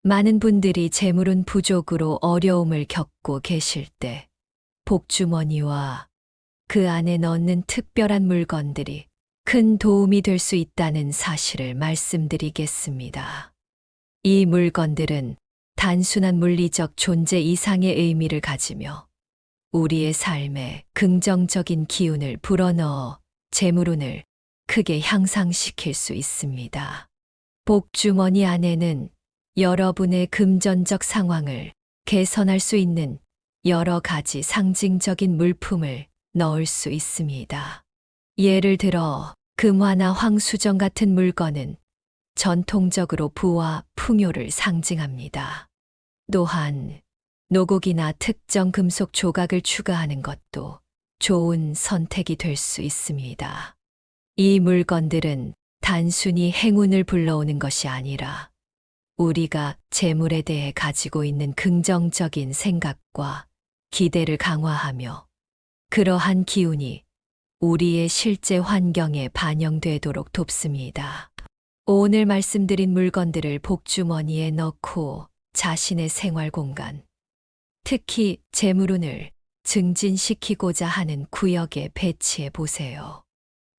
많은 분들이 재물운 부족으로 어려움을 겪고 계실 때 복주머니와 그 안에 넣는 특별한 물건들이 큰 도움이 될 수 있다는 사실을 말씀드리겠습니다. 이 물건들은 단순한 물리적 존재 이상의 의미를 가지며 우리의 삶에 긍정적인 기운을 불어넣어 재물운을 크게 향상시킬 수 있습니다. 복주머니 안에는 여러분의 금전적 상황을 개선할 수 있는 여러 가지 상징적인 물품을 넣을 수 있습니다. 예를 들어 금화나 황수정 같은 물건은 전통적으로 부와 풍요를 상징합니다. 또한 노곡이나 특정 금속 조각을 추가하는 것도 좋은 선택이 될 수 있습니다. 이 물건들은 단순히 행운을 불러오는 것이 아니라 우리가 재물에 대해 가지고 있는 긍정적인 생각과 기대를 강화하며 그러한 기운이 우리의 실제 환경에 반영되도록 돕습니다. 오늘 말씀드린 물건들을 복주머니에 넣고 자신의 생활 공간, 특히 재물운을 증진시키고자 하는 구역에 배치해 보세요.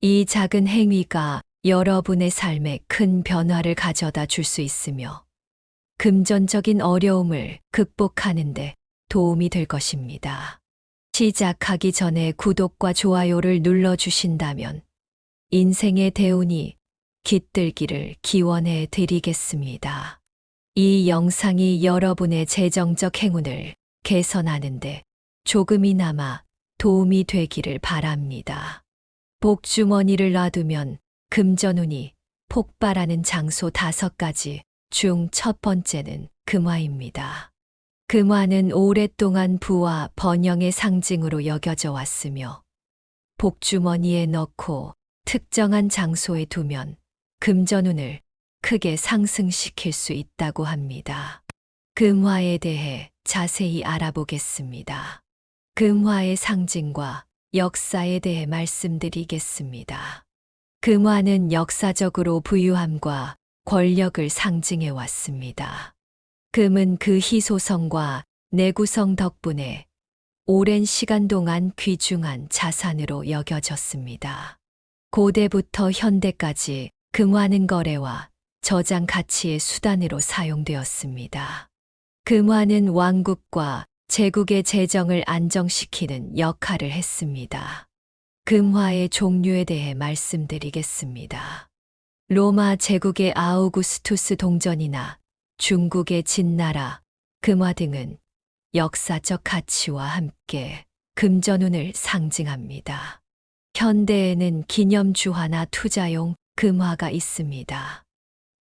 이 작은 행위가 여러분의 삶에 큰 변화를 가져다 줄 수 있으며 금전적인 어려움을 극복하는 데 도움이 될 것입니다. 시작하기 전에 구독과 좋아요를 눌러주신다면 인생의 대운이 깃들기를 기원해 드리겠습니다. 이 영상이 여러분의 재정적 행운을 개선하는데 조금이나마 도움이 되기를 바랍니다. 복주머니를 놔두면 금전운이 폭발하는 장소 5가지 중 첫 번째는 금화입니다. 금화는 오랫동안 부와 번영의 상징으로 여겨져 왔으며 복주머니에 넣고 특정한 장소에 두면 금전운을 크게 상승시킬 수 있다고 합니다. 금화에 대해 자세히 알아보겠습니다. 금화의 상징과 역사에 대해 말씀드리겠습니다. 금화는 역사적으로 부유함과 권력을 상징해 왔습니다. 금은 그 희소성과 내구성 덕분에 오랜 시간 동안 귀중한 자산으로 여겨졌습니다. 고대부터 현대까지 금화는 거래와 저장 가치의 수단으로 사용되었습니다. 금화는 왕국과 제국의 재정을 안정시키는 역할을 했습니다. 금화의 종류에 대해 말씀드리겠습니다. 로마 제국의 아우구스투스 동전이나 중국의 진나라, 금화 등은 역사적 가치와 함께 금전운을 상징합니다. 현대에는 기념주화나 투자용 금화가 있습니다.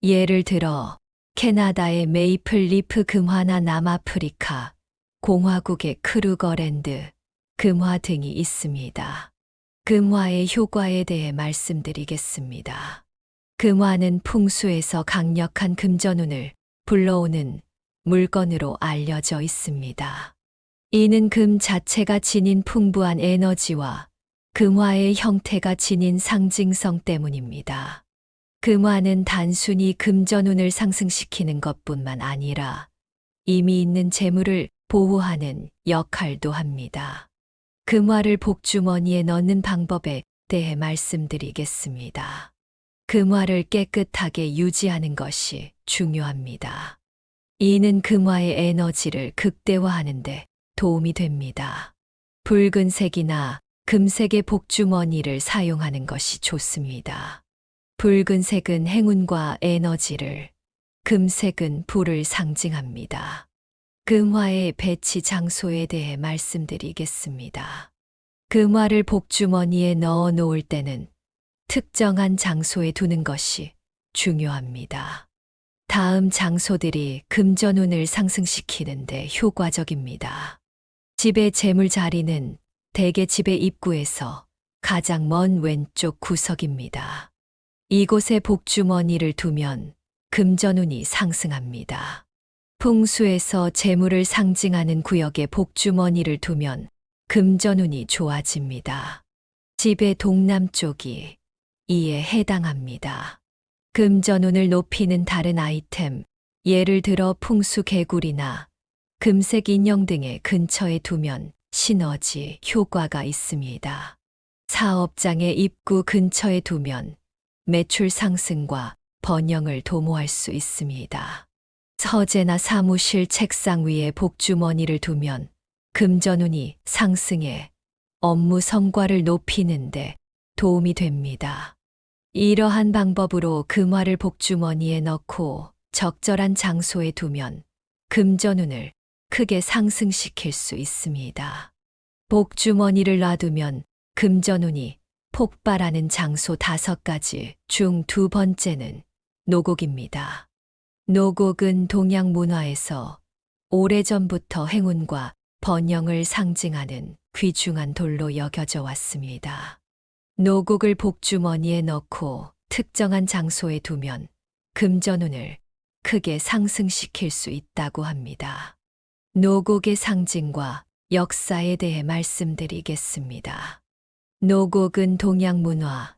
예를 들어 캐나다의 메이플 리프 금화나 남아프리카, 공화국의 크루거랜드 금화 등이 있습니다. 금화의 효과에 대해 말씀드리겠습니다. 금화는 풍수에서 강력한 금전운을 불러오는 물건으로 알려져 있습니다. 이는 금 자체가 지닌 풍부한 에너지와 금화의 형태가 지닌 상징성 때문입니다. 금화는 단순히 금전운을 상승시키는 것뿐만 아니라 이미 있는 재물을 보호하는 역할도 합니다. 금화를 복주머니에 넣는 방법에 대해 말씀드리겠습니다. 금화를 깨끗하게 유지하는 것이 중요합니다. 이는 금화의 에너지를 극대화하는 데 도움이 됩니다. 붉은색이나 금색의 복주머니를 사용하는 것이 좋습니다. 붉은색은 행운과 에너지를, 금색은 불을 상징합니다. 금화의 배치 장소에 대해 말씀드리겠습니다. 금화를 복주머니에 넣어 놓을 때는 특정한 장소에 두는 것이 중요합니다. 다음 장소들이 금전운을 상승시키는 데 효과적입니다. 집의 재물 자리는 대개 집의 입구에서 가장 먼 왼쪽 구석입니다. 이곳에 복주머니를 두면 금전운이 상승합니다. 풍수에서 재물을 상징하는 구역에 복주머니를 두면 금전운이 좋아집니다. 집의 동남쪽이 이에 해당합니다. 금전운을 높이는 다른 아이템 예를 들어 풍수 개구리나 금색 인형 등의 근처에 두면 시너지 효과가 있습니다. 사업장의 입구 근처에 두면 매출 상승과 번영을 도모할 수 있습니다. 서재나 사무실 책상 위에 복주머니를 두면 금전운이 상승해 업무 성과를 높이는데 도움이 됩니다. 이러한 방법으로 금화를 복주머니에 넣고 적절한 장소에 두면 금전운을 크게 상승시킬 수 있습니다. 복주머니를 놔두면 금전운이 폭발하는 장소 5가지 중 2번째는 노곡입니다. 노곡은 동양 문화에서 오래전부터 행운과 번영을 상징하는 귀중한 돌로 여겨져 왔습니다. 노곡을 복주머니에 넣고 특정한 장소에 두면 금전운을 크게 상승시킬 수 있다고 합니다. 노곡의 상징과 역사에 대해 말씀드리겠습니다. 노곡은 동양 문화,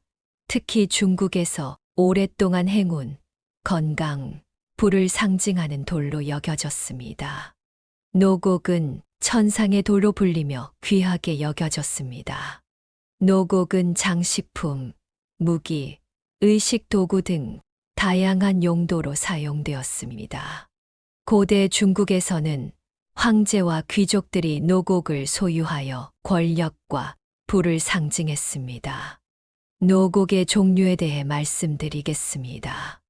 특히 중국에서 오랫동안 행운, 건강, 부를 상징하는 돌로 여겨졌습니다. 노곡은 천상의 돌로 불리며 귀하게 여겨졌습니다. 노곡은 장식품, 무기, 의식 도구 등 다양한 용도로 사용되었습니다. 고대 중국에서는 황제와 귀족들이 노곡을 소유하여 권력과 부를 상징했습니다. 노곡의 종류에 대해 말씀드리겠습니다.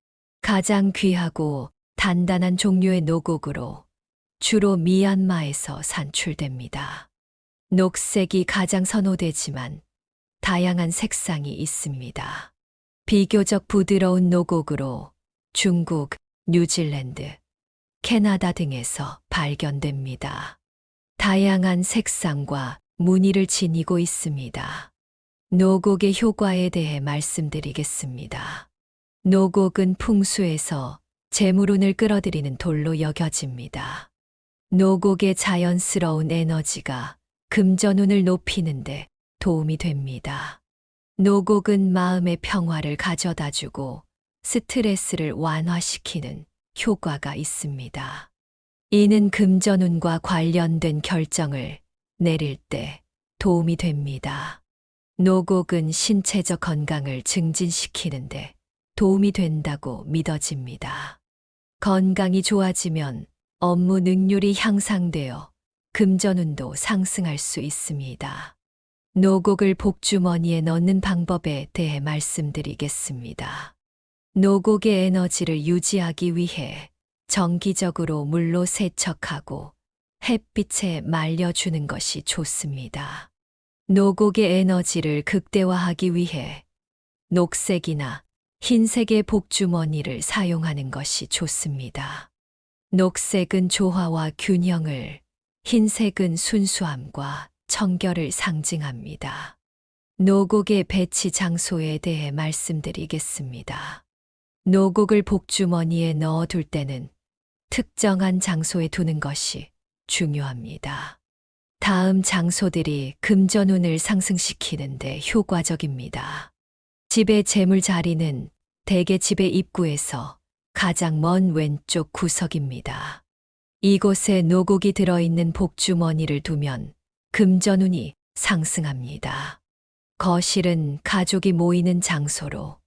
가장 귀하고 단단한 종류의 노곡으로 주로 미얀마에서 산출됩니다. 녹색이 가장 선호되지만 다양한 색상이 있습니다. 비교적 부드러운 노곡으로 중국, 뉴질랜드, 캐나다 등에서 발견됩니다. 다양한 색상과 무늬를 지니고 있습니다. 노곡의 효과에 대해 말씀드리겠습니다. 노곡은 풍수에서 재물운을 끌어들이는 돌로 여겨집니다. 노곡의 자연스러운 에너지가 금전운을 높이는데 도움이 됩니다. 노곡은 마음의 평화를 가져다주고 스트레스를 완화시키는 효과가 있습니다. 이는 금전운과 관련된 결정을 내릴 때 도움이 됩니다. 노곡은 신체적 건강을 증진시키는데 도움이 된다고 믿어집니다. 건강이 좋아지면 업무 능률이 향상되어 금전운도 상승할 수 있습니다. 노곡을 복주머니에 넣는 방법에 대해 말씀드리겠습니다. 노곡의 에너지를 유지하기 위해 정기적으로 물로 세척하고 햇빛에 말려주는 것이 좋습니다. 노곡의 에너지를 극대화하기 위해 녹색이나 흰색의 복주머니를 사용하는 것이 좋습니다. 녹색은 조화와 균형을, 흰색은 순수함과 청결을 상징합니다. 노곡의 배치 장소에 대해 말씀드리겠습니다. 노곡을 복주머니에 넣어둘 때는 특정한 장소에 두는 것이 중요합니다. 다음 장소들이 금전운을 상승시키는데 효과적입니다. 집의 재물 자리는 대개 집의 입구에서 가장 먼 왼쪽 구석입니다. 이곳에 노곡이 들어있는 복주머니를 두면 금전운이 상승합니다. 거실은 가족이 모이는 장소로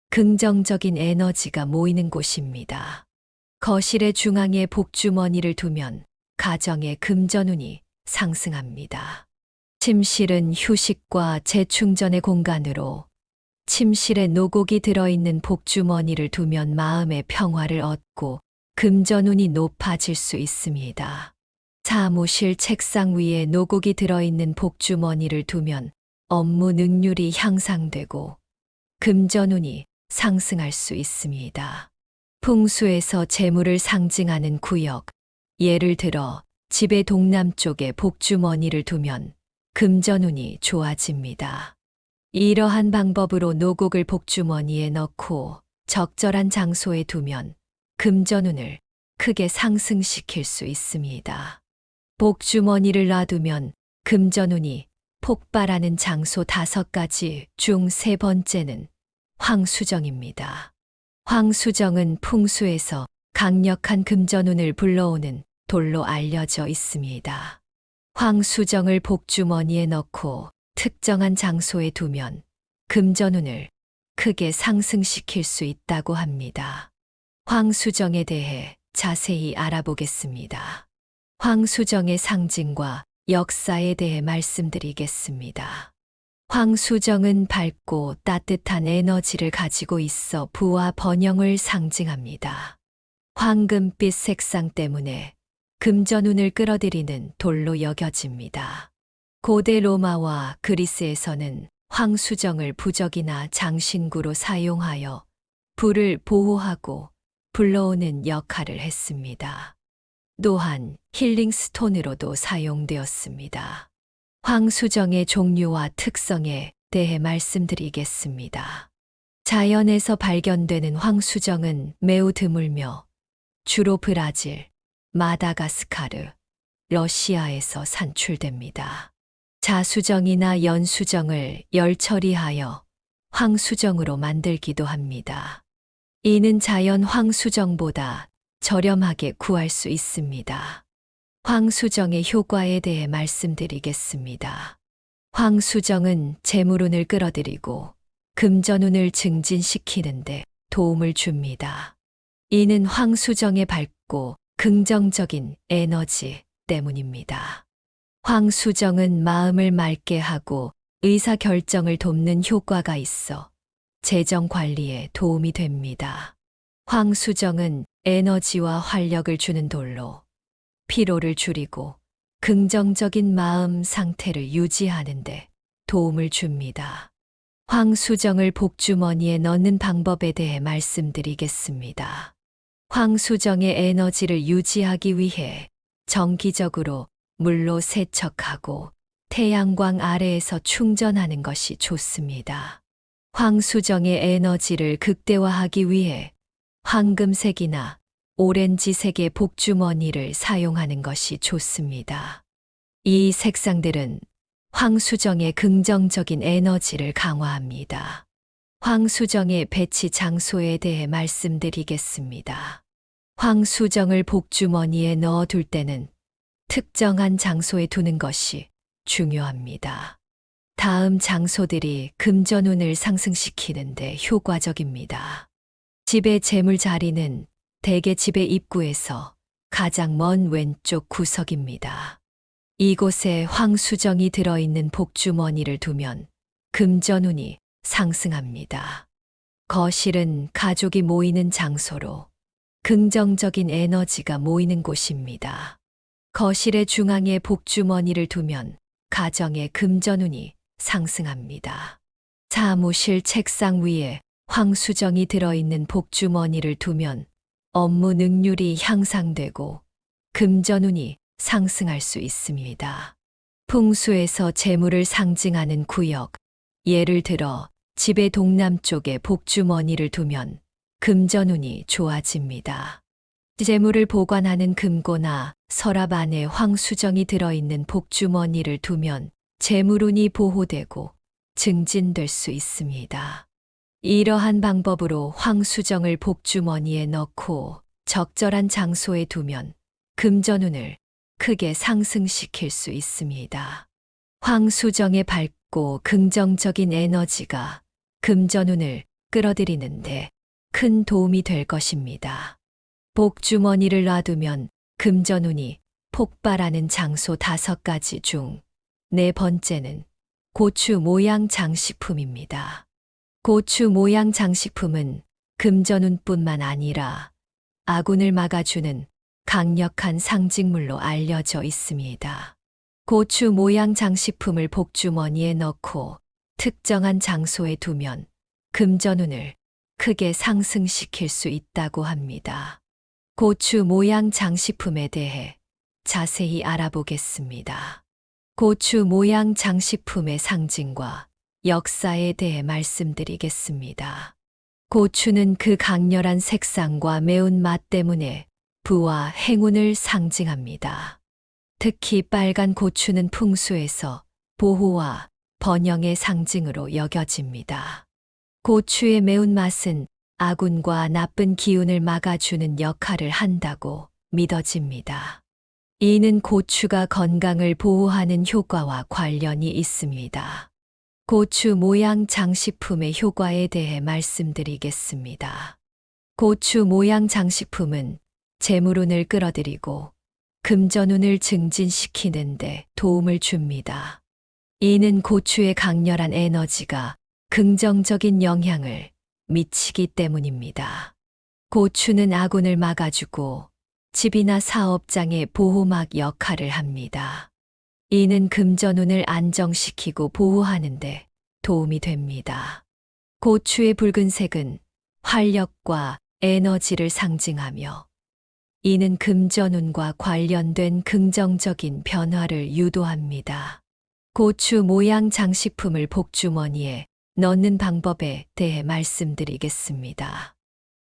긍정적인 에너지가 모이는 곳입니다. 거실의 중앙에 복주머니를 두면 가정의 금전운이 상승합니다. 침실은 휴식과 재충전의 공간으로 침실에 노곡이 들어있는 복주머니를 두면 마음의 평화를 얻고 금전운이 높아질 수 있습니다. 사무실 책상 위에 노곡이 들어있는 복주머니를 두면 업무 능률이 향상되고 금전운이 상승할 수 있습니다. 풍수에서 재물을 상징하는 구역, 예를 들어 집의 동남쪽에 복주머니를 두면 금전운이 좋아집니다. 이러한 방법으로 노곡을 복주머니에 넣고 적절한 장소에 두면 금전운을 크게 상승시킬 수 있습니다. 복주머니를 놔두면 금전운이 폭발하는 장소 5가지 중 3번째는 황수정입니다. 황수정은 풍수에서 강력한 금전운을 불러오는 돌로 알려져 있습니다. 황수정을 복주머니에 넣고 특정한 장소에 두면 금전운을 크게 상승시킬 수 있다고 합니다. 황수정에 대해 자세히 알아보겠습니다. 황수정의 상징과 역사에 대해 말씀드리겠습니다. 황수정은 밝고 따뜻한 에너지를 가지고 있어 부와 번영을 상징합니다. 황금빛 색상 때문에 금전운을 끌어들이는 돌로 여겨집니다. 고대 로마와 그리스에서는 황수정을 부적이나 장신구로 사용하여 부를 보호하고 불러오는 역할을 했습니다. 또한 힐링스톤으로도 사용되었습니다. 황수정의 종류와 특성에 대해 말씀드리겠습니다. 자연에서 발견되는 황수정은 매우 드물며 주로 브라질, 마다가스카르, 러시아에서 산출됩니다. 자수정이나 연수정을 열 처리하여 황수정으로 만들기도 합니다. 이는 자연 황수정보다 저렴하게 구할 수 있습니다. 황수정의 효과에 대해 말씀드리겠습니다. 황수정은 재물운을 끌어들이고 금전운을 증진시키는데 도움을 줍니다. 이는 황수정의 밝고 긍정적인 에너지 때문입니다. 황수정은 마음을 맑게 하고 의사결정을 돕는 효과가 있어 재정 관리에 도움이 됩니다. 황수정은 에너지와 활력을 주는 돌로 피로를 줄이고 긍정적인 마음 상태를 유지하는 데 도움을 줍니다. 황수정을 복주머니에 넣는 방법에 대해 말씀드리겠습니다. 황수정의 에너지를 유지하기 위해 정기적으로 물로 세척하고 태양광 아래에서 충전하는 것이 좋습니다. 황수정의 에너지를 극대화하기 위해 황금색이나 오렌지색의 복주머니를 사용하는 것이 좋습니다. 이 색상들은 황수정의 긍정적인 에너지를 강화합니다. 황수정의 배치 장소에 대해 말씀드리겠습니다. 황수정을 복주머니에 넣어둘 때는 특정한 장소에 두는 것이 중요합니다. 다음 장소들이 금전운을 상승시키는데 효과적입니다. 집의 재물 자리는 대개 집의 입구에서 가장 먼 왼쪽 구석입니다. 이곳에 황수정이 들어있는 복주머니를 두면 금전운이 상승합니다. 거실은 가족이 모이는 장소로 긍정적인 에너지가 모이는 곳입니다. 거실의 중앙에 복주머니를 두면 가정의 금전운이 상승합니다. 사무실 책상 위에 황수정이 들어있는 복주머니를 두면 업무 능률이 향상되고 금전운이 상승할 수 있습니다. 풍수에서 재물을 상징하는 구역, 예를 들어 집의 동남쪽에 복주머니를 두면 금전운이 좋아집니다. 재물을 보관하는 금고나 서랍 안에 황수정이 들어있는 복주머니를 두면 재물운이 보호되고 증진될 수 있습니다. 이러한 방법으로 황수정을 복주머니에 넣고 적절한 장소에 두면 금전운을 크게 상승시킬 수 있습니다. 황수정의 밝고 긍정적인 에너지가 금전운을 끌어들이는데 큰 도움이 될 것입니다. 복주머니를 놔두면 금전운이 폭발하는 장소 5가지 중 4번째는 고추 모양 장식품입니다. 고추 모양 장식품은 금전운뿐만 아니라 아군을 막아주는 강력한 상징물로 알려져 있습니다. 고추 모양 장식품을 복주머니에 넣고 특정한 장소에 두면 금전운을 크게 상승시킬 수 있다고 합니다. 고추 모양 장식품에 대해 자세히 알아보겠습니다. 고추 모양 장식품의 상징과 역사에 대해 말씀드리겠습니다. 고추는 그 강렬한 색상과 매운맛 때문에 부와 행운을 상징합니다. 특히 빨간 고추는 풍수에서 보호와 번영의 상징으로 여겨집니다. 고추의 매운맛은 아군과 나쁜 기운을 막아주는 역할을 한다고 믿어집니다. 이는 고추가 건강을 보호하는 효과와 관련이 있습니다. 고추 모양 장식품의 효과에 대해 말씀드리겠습니다. 고추 모양 장식품은 재물운을 끌어들이고 금전운을 증진시키는 데 도움을 줍니다. 이는 고추의 강렬한 에너지가 긍정적인 영향을 미치기 때문입니다. 고추는 아군을 막아주고 집이나 사업장의 보호막 역할을 합니다. 이는 금전운을 안정시키고 보호하는데 도움이 됩니다. 고추의 붉은색은 활력과 에너지를 상징하며 이는 금전운과 관련된 긍정적인 변화를 유도합니다. 고추 모양 장식품을 복주머니에 넣는 방법에 대해 말씀드리겠습니다.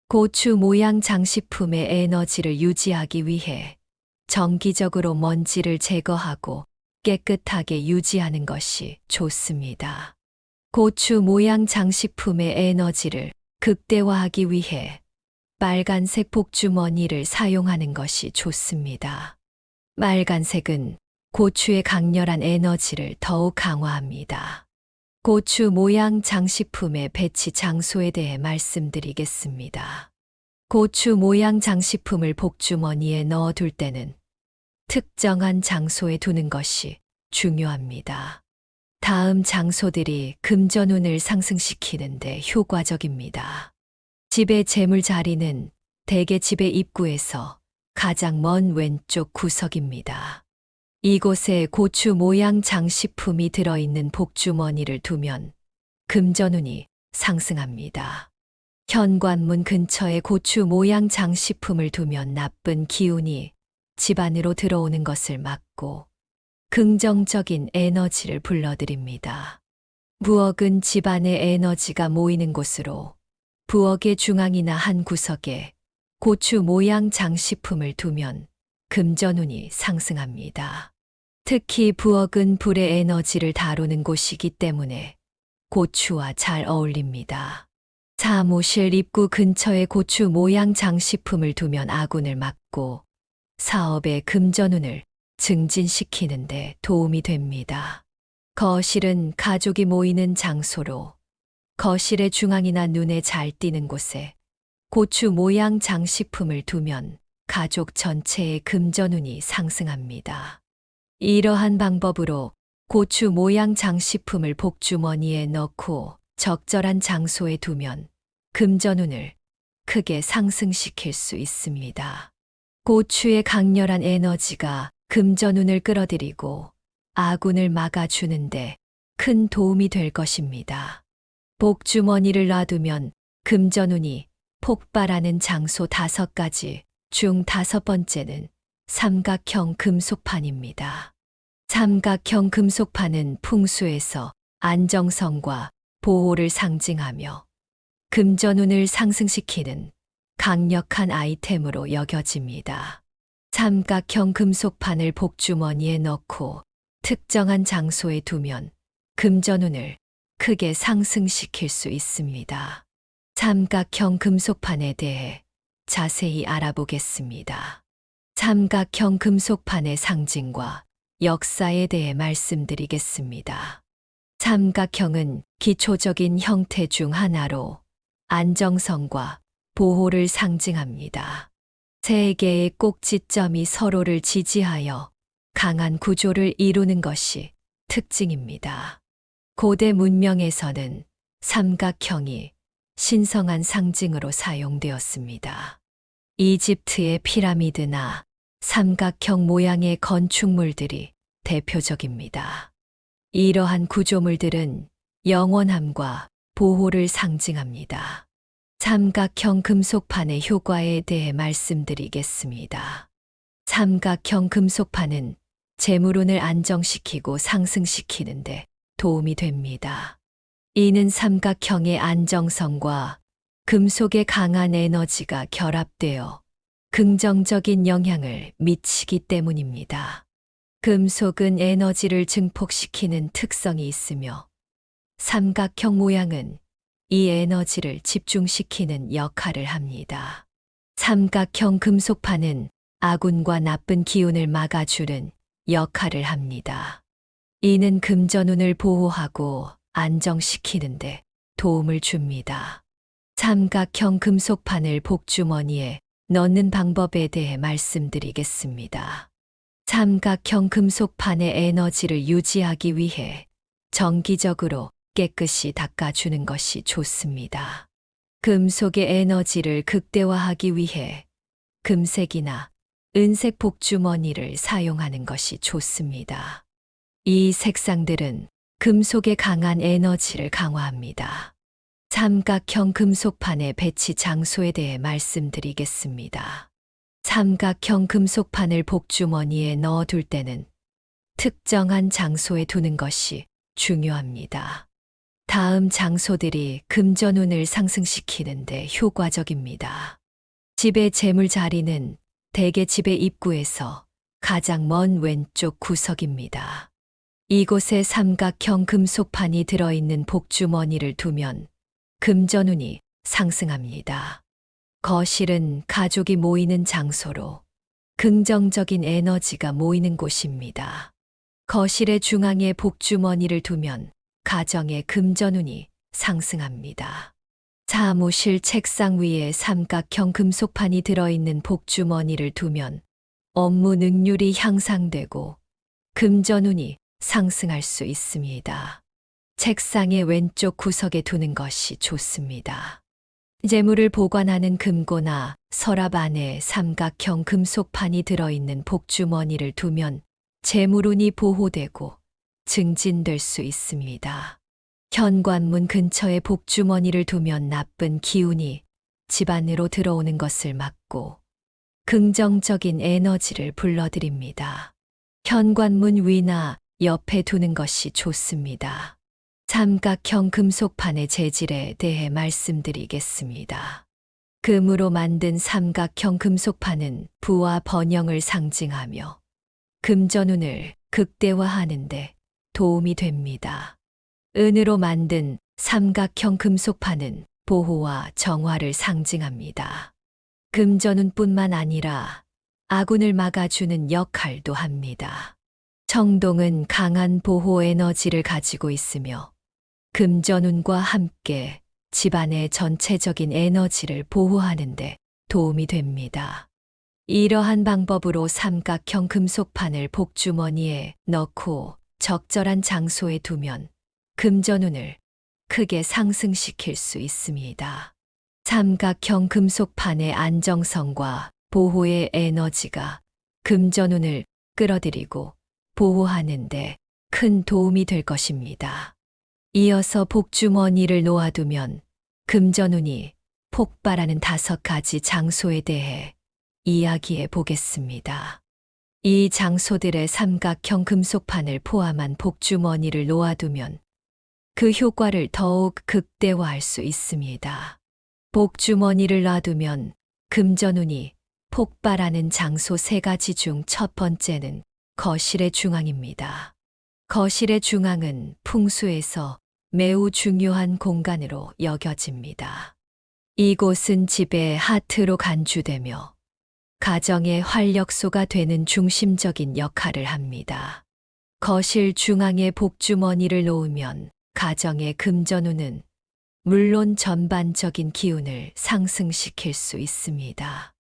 고추 모양 장식품의 에너지를 유지하기 위해 정기적으로 먼지를 제거하고 깨끗하게 유지하는 것이 좋습니다. 고추 모양 장식품의 에너지를 극대화하기 위해 빨간색 복주머니를 사용하는 것이 좋습니다. 빨간색은 고추의 강렬한 에너지를 더욱 강화합니다. 고추 모양 장식품의 배치 장소에 대해 말씀드리겠습니다. 고추 모양 장식품을 복주머니에 넣어둘 때는 특정한 장소에 두는 것이 중요합니다. 다음 장소들이 금전운을 상승시키는데 효과적입니다. 집의 재물 자리는 대개 집의 입구에서 가장 먼 왼쪽 구석입니다. 이곳에 고추 모양 장식품이 들어있는 복주머니를 두면 금전운이 상승합니다. 현관문 근처에 고추 모양 장식품을 두면 나쁜 기운이 집 안으로 들어오는 것을 막고 긍정적인 에너지를 불러들입니다. 부엌은 집 안의 에너지가 모이는 곳으로 부엌의 중앙이나 한 구석에 고추 모양 장식품을 두면 금전운이 상승합니다. 특히 부엌은 불의 에너지를 다루는 곳이기 때문에 고추와 잘 어울립니다. 사무실 입구 근처에 고추 모양 장식품을 두면 아군을 막고 사업의 금전운을 증진시키는 데 도움이 됩니다. 거실은 가족이 모이는 장소로 거실의 중앙이나 눈에 잘 띄는 곳에 고추 모양 장식품을 두면 가족 전체의 금전운이 상승합니다. 이러한 방법으로 고추 모양 장식품을 복주머니에 넣고 적절한 장소에 두면 금전운을 크게 상승시킬 수 있습니다. 고추의 강렬한 에너지가 금전운을 끌어들이고 아군을 막아주는데 큰 도움이 될 것입니다. 복주머니를 놔두면 금전운이 폭발하는 장소 5가지 중 5번째는 삼각형 금속판입니다. 삼각형 금속판은 풍수에서 안정성과 보호를 상징하며 금전운을 상승시키는 강력한 아이템으로 여겨집니다. 삼각형 금속판을 복주머니에 넣고 특정한 장소에 두면 금전운을 크게 상승시킬 수 있습니다. 삼각형 금속판에 대해 자세히 알아보겠습니다. 삼각형 금속판의 상징과 역사에 대해 말씀드리겠습니다. 삼각형은 기초적인 형태 중 하나로 안정성과 보호를 상징합니다. 세 개의 꼭지점이 서로를 지지하여 강한 구조를 이루는 것이 특징입니다. 고대 문명에서는 삼각형이 신성한 상징으로 사용되었습니다. 이집트의 피라미드나 삼각형 모양의 건축물들이 대표적입니다. 이러한 구조물들은 영원함과 보호를 상징합니다. 삼각형 금속판의 효과에 대해 말씀드리겠습니다. 삼각형 금속판은 재물운을 안정시키고 상승시키는데 도움이 됩니다. 이는 삼각형의 안정성과 금속의 강한 에너지가 결합되어 긍정적인 영향을 미치기 때문입니다. 금속은 에너지를 증폭시키는 특성이 있으며 삼각형 모양은 이 에너지를 집중시키는 역할을 합니다. 삼각형 금속판은 아군과 나쁜 기운을 막아주는 역할을 합니다. 이는 금전운을 보호하고 안정시키는데 도움을 줍니다. 삼각형 금속판을 복주머니에 넣는 방법에 대해 말씀드리겠습니다. 삼각형 금속판의 에너지를 유지하기 위해 정기적으로 깨끗이 닦아주는 것이 좋습니다. 금속의 에너지를 극대화하기 위해 금색이나 은색 복주머니를 사용하는 것이 좋습니다. 이 색상들은 금속의 강한 에너지를 강화합니다. 삼각형 금속판의 배치 장소에 대해 말씀드리겠습니다. 삼각형 금속판을 복주머니에 넣어둘 때는 특정한 장소에 두는 것이 중요합니다. 다음 장소들이 금전운을 상승시키는데 효과적입니다. 집의 재물 자리는 대개 집의 입구에서 가장 먼 왼쪽 구석입니다. 이곳에 삼각형 금속판이 들어있는 복주머니를 두면 금전운이 상승합니다. 거실은 가족이 모이는 장소로 긍정적인 에너지가 모이는 곳입니다. 거실의 중앙에 복주머니를 두면 가정의 금전운이 상승합니다. 사무실 책상 위에 삼각형 금속판이 들어있는 복주머니를 두면 업무 능률이 향상되고 금전운이 상승할 수 있습니다. 책상의 왼쪽 구석에 두는 것이 좋습니다. 재물을 보관하는 금고나 서랍 안에 삼각형 금속판이 들어있는 복주머니를 두면 재물운이 보호되고 증진될 수 있습니다. 현관문 근처에 복주머니를 두면 나쁜 기운이 집 안으로 들어오는 것을 막고 긍정적인 에너지를 불러들입니다. 현관문 위나 옆에 두는 것이 좋습니다. 삼각형 금속판의 재질에 대해 말씀드리겠습니다. 금으로 만든 삼각형 금속판은 부와 번영을 상징하며 금전운을 극대화하는 데 도움이 됩니다. 은으로 만든 삼각형 금속판은 보호와 정화를 상징합니다. 금전운뿐만 아니라 아군을 막아주는 역할도 합니다. 청동은 강한 보호 에너지를 가지고 있으며 금전운과 함께 집안의 전체적인 에너지를 보호하는 데 도움이 됩니다. 이러한 방법으로 삼각형 금속판을 복주머니에 넣고 적절한 장소에 두면 금전운을 크게 상승시킬 수 있습니다. 삼각형 금속판의 안정성과 보호의 에너지가 금전운을 끌어들이고 보호하는 데 큰 도움이 될 것입니다. 이어서 복주머니를 놓아두면 금전운이 폭발하는 5가지 장소에 대해 이야기해 보겠습니다. 이 장소들의 삼각형 금속판을 포함한 복주머니를 놓아두면 그 효과를 더욱 극대화할 수 있습니다. 복주머니를 놔두면 금전운이 폭발하는 장소 3가지 중 첫 번째는 거실의 중앙입니다. 거실의 중앙은 풍수에서 매우 중요한 공간으로 여겨집니다. 이곳은 집의 하트로 간주되며 가정의 활력소가 되는 중심적인 역할을 합니다. 거실 중앙에 복주머니를 놓으면 가정의 금전운은 물론 전반적인 기운을 상승시킬 수 있습니다.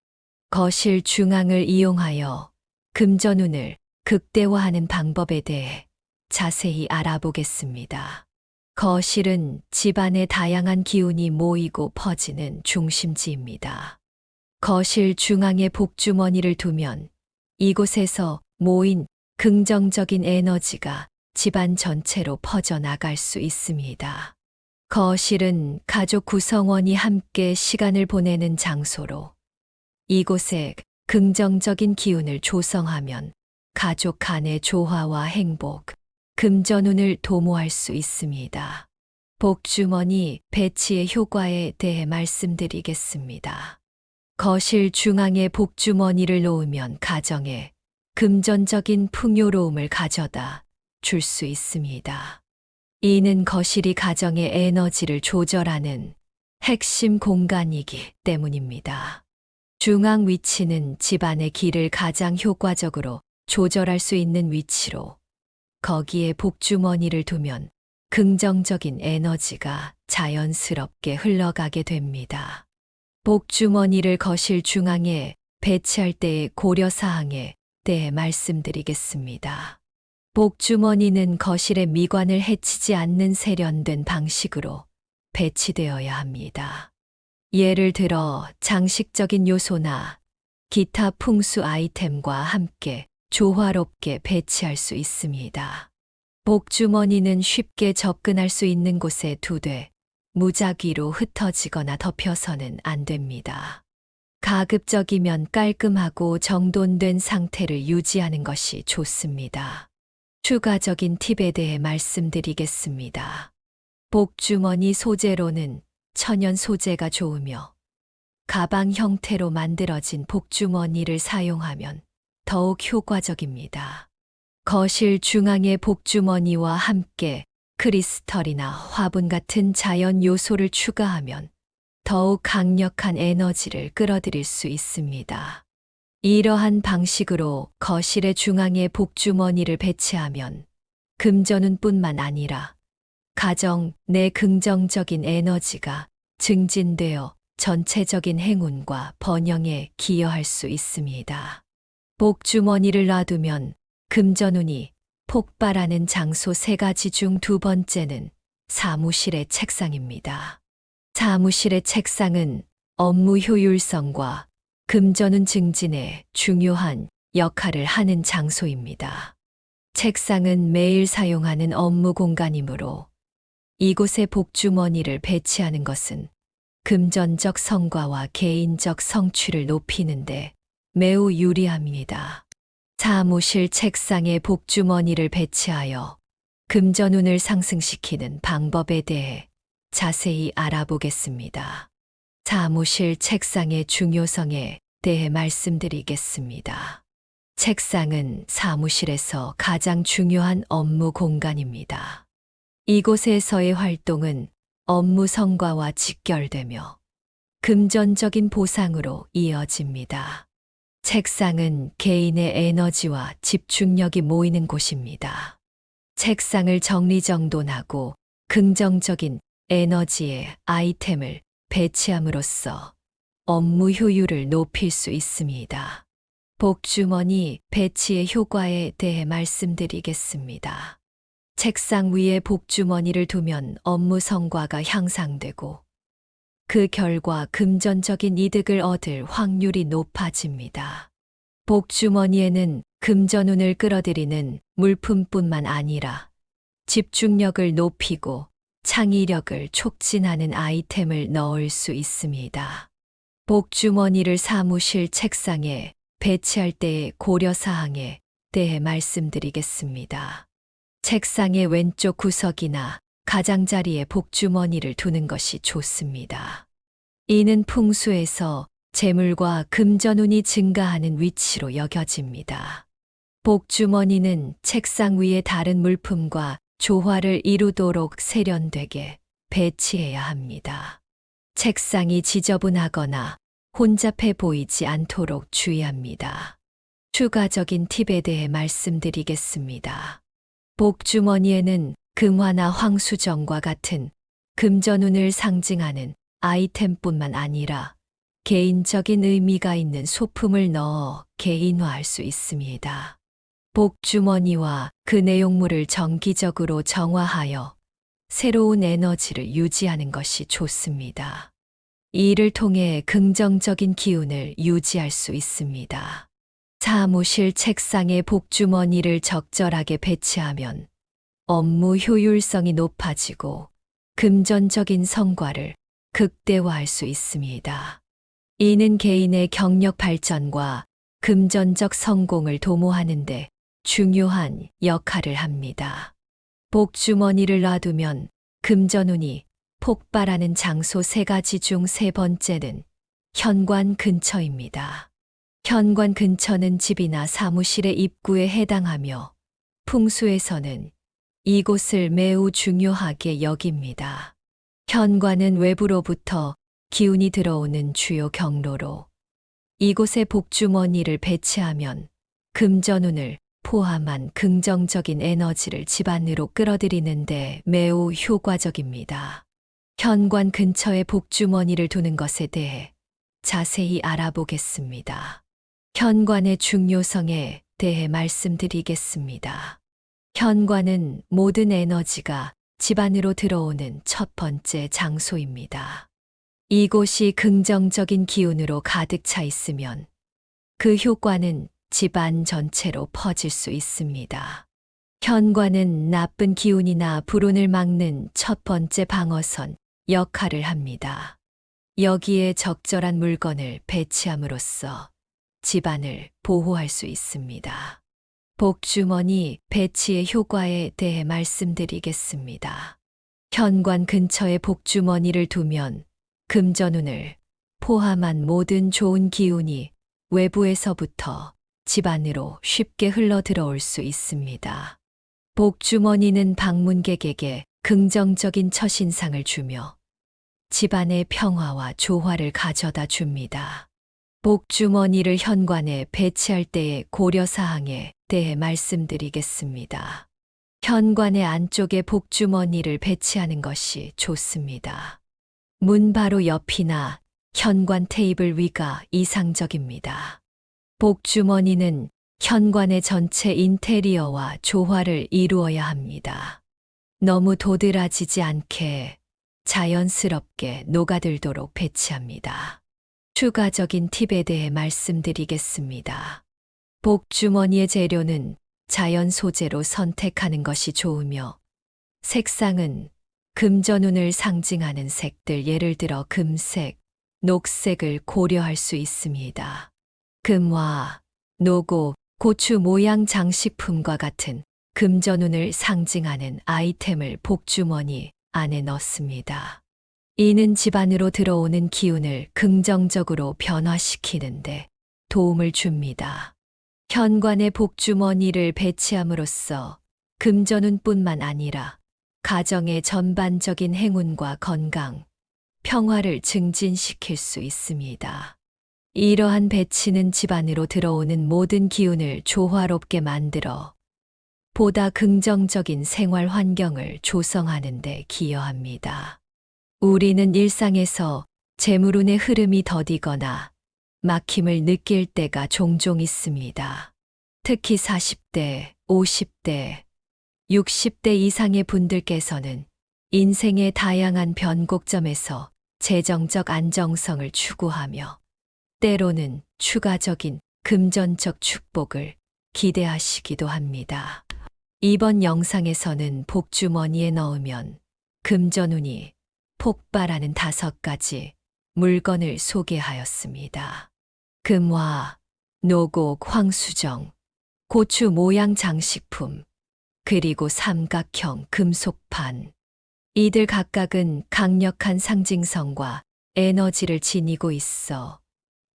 거실 중앙을 이용하여 금전운을 극대화하는 방법에 대해 자세히 알아보겠습니다. 거실은 집안의 다양한 기운이 모이고 퍼지는 중심지입니다. 거실 중앙에 복주머니를 두면 이곳에서 모인 긍정적인 에너지가 집안 전체로 퍼져나갈 수 있습니다. 거실은 가족 구성원이 함께 시간을 보내는 장소로 이곳에 긍정적인 기운을 조성하면 가족 간의 조화와 행복, 금전운을 도모할 수 있습니다. 복주머니 배치의 효과에 대해 말씀드리겠습니다. 거실 중앙에 복주머니를 놓으면 가정에 금전적인 풍요로움을 가져다 줄 수 있습니다. 이는 거실이 가정의 에너지를 조절하는 핵심 공간이기 때문입니다. 중앙 위치는 집안의 기를 가장 효과적으로 조절할 수 있는 위치로, 거기에 복주머니를 두면 긍정적인 에너지가 자연스럽게 흘러가게 됩니다. 복주머니를 거실 중앙에 배치할 때의 고려사항에 대해 말씀드리겠습니다. 복주머니는 거실의 미관을 해치지 않는 세련된 방식으로 배치되어야 합니다. 예를 들어 장식적인 요소나 기타 풍수 아이템과 함께 조화롭게 배치할 수 있습니다. 복주머니는 쉽게 접근할 수 있는 곳에 두되 무작위로 흩어지거나 덮여서는 안 됩니다. 가급적이면 깔끔하고 정돈된 상태를 유지하는 것이 좋습니다. 추가적인 팁에 대해 말씀드리겠습니다. 복주머니 소재로는 천연 소재가 좋으며 가방 형태로 만들어진 복주머니를 사용하면 더욱 효과적입니다. 거실 중앙의 복주머니와 함께 크리스털이나 화분 같은 자연 요소를 추가하면 더욱 강력한 에너지를 끌어들일 수 있습니다. 이러한 방식으로 거실의 중앙에 복주머니를 배치하면 금전운뿐만 아니라 가정 내 긍정적인 에너지가 증진되어 전체적인 행운과 번영에 기여할 수 있습니다. 복주머니를 놔두면 금전운이 폭발하는 장소 3가지 중 2번째는 사무실의 책상입니다. 사무실의 책상은 업무 효율성과 금전운 증진에 중요한 역할을 하는 장소입니다. 책상은 매일 사용하는 업무 공간이므로 이곳에 복주머니를 배치하는 것은 금전적 성과와 개인적 성취를 높이는데 매우 유리합니다. 사무실 책상에 복주머니를 배치하여 금전운을 상승시키는 방법에 대해 자세히 알아보겠습니다. 사무실 책상의 중요성에 대해 말씀드리겠습니다. 책상은 사무실에서 가장 중요한 업무 공간입니다. 이곳에서의 활동은 업무 성과와 직결되며 금전적인 보상으로 이어집니다. 책상은 개인의 에너지와 집중력이 모이는 곳입니다. 책상을 정리정돈하고 긍정적인 에너지의 아이템을 배치함으로써 업무 효율을 높일 수 있습니다. 복주머니 배치의 효과에 대해 말씀드리겠습니다. 책상 위에 복주머니를 두면 업무 성과가 향상되고 그 결과 금전적인 이득을 얻을 확률이 높아집니다. 복주머니에는 금전운을 끌어들이는 물품뿐만 아니라 집중력을 높이고 창의력을 촉진하는 아이템을 넣을 수 있습니다. 복주머니를 사무실 책상에 배치할 때의 고려사항에 대해 말씀드리겠습니다. 책상의 왼쪽 구석이나 가장자리에 복주머니를 두는 것이 좋습니다. 이는 풍수에서 재물과 금전운이 증가하는 위치로 여겨집니다. 복주머니는 책상 위에 다른 물품과 조화를 이루도록 세련되게 배치해야 합니다. 책상이 지저분하거나 혼잡해 보이지 않도록 주의합니다. 추가적인 팁에 대해 말씀드리겠습니다. 복주머니에는 금화나 황수정과 같은 금전운을 상징하는 아이템뿐만 아니라 개인적인 의미가 있는 소품을 넣어 개인화할 수 있습니다. 복주머니와 그 내용물을 정기적으로 정화하여 새로운 에너지를 유지하는 것이 좋습니다. 이를 통해 긍정적인 기운을 유지할 수 있습니다. 사무실 책상에 복주머니를 적절하게 배치하면 업무 효율성이 높아지고 금전적인 성과를 극대화할 수 있습니다. 이는 개인의 경력 발전과 금전적 성공을 도모하는 데 중요한 역할을 합니다. 복주머니를 놔두면 금전운이 폭발하는 장소 3가지 중 3번째는 현관 근처입니다. 현관 근처는 집이나 사무실의 입구에 해당하며 풍수에서는 이곳을 매우 중요하게 여깁니다. 현관은 외부로부터 기운이 들어오는 주요 경로로 이곳에 복주머니를 배치하면 금전운을 포함한 긍정적인 에너지를 집 안으로 끌어들이는데 매우 효과적입니다. 현관 근처에 복주머니를 두는 것에 대해 자세히 알아보겠습니다. 현관의 중요성에 대해 말씀드리겠습니다. 현관은 모든 에너지가 집 안으로 들어오는 첫 번째 장소입니다. 이곳이 긍정적인 기운으로 가득 차 있으면 그 효과는 집안 전체로 퍼질 수 있습니다. 현관은 나쁜 기운이나 불운을 막는 첫 번째 방어선 역할을 합니다. 여기에 적절한 물건을 배치함으로써 집안을 보호할 수 있습니다. 복주머니 배치의 효과에 대해 말씀드리겠습니다. 현관 근처에 복주머니를 두면 금전운을 포함한 모든 좋은 기운이 외부에서부터 집 안으로 쉽게 흘러 들어올 수 있습니다. 복주머니는 방문객에게 긍정적인 첫인상을 주며 집안의 평화와 조화를 가져다 줍니다. 복주머니를 현관에 배치할 때의 고려사항에 대해 말씀드리겠습니다. 현관의 안쪽에 복주머니를 배치하는 것이 좋습니다. 문 바로 옆이나 현관 테이블 위가 이상적입니다. 복주머니는 현관의 전체 인테리어와 조화를 이루어야 합니다. 너무 도드라지지 않게 자연스럽게 녹아들도록 배치합니다. 추가적인 팁에 대해 말씀드리겠습니다. 복주머니의 재료는 자연 소재로 선택하는 것이 좋으며 색상은 금전운을 상징하는 색들, 예를 들어 금색, 녹색을 고려할 수 있습니다. 금화, 노고, 고추 모양 장식품과 같은 금전운을 상징하는 아이템을 복주머니 안에 넣습니다. 이는 집 안으로 들어오는 기운을 긍정적으로 변화시키는데 도움을 줍니다. 현관에 복주머니를 배치함으로써 금전운뿐만 아니라 가정의 전반적인 행운과 건강, 평화를 증진시킬 수 있습니다. 이러한 배치는 집 안으로 들어오는 모든 기운을 조화롭게 만들어 보다 긍정적인 생활 환경을 조성하는 데 기여합니다. 우리는 일상에서 재물운의 흐름이 더디거나 막힘을 느낄 때가 종종 있습니다. 특히 40대, 50대, 60대 이상의 분들께서는 인생의 다양한 변곡점에서 재정적 안정성을 추구하며 때로는 추가적인 금전적 축복을 기대하시기도 합니다. 이번 영상에서는 복주머니에 넣으면 금전운이 폭발하는 5가지 물건을 소개하였습니다. 금화, 노곡, 황수정, 고추 모양 장식품, 그리고 삼각형 금속판. 이들 각각은 강력한 상징성과 에너지를 지니고 있어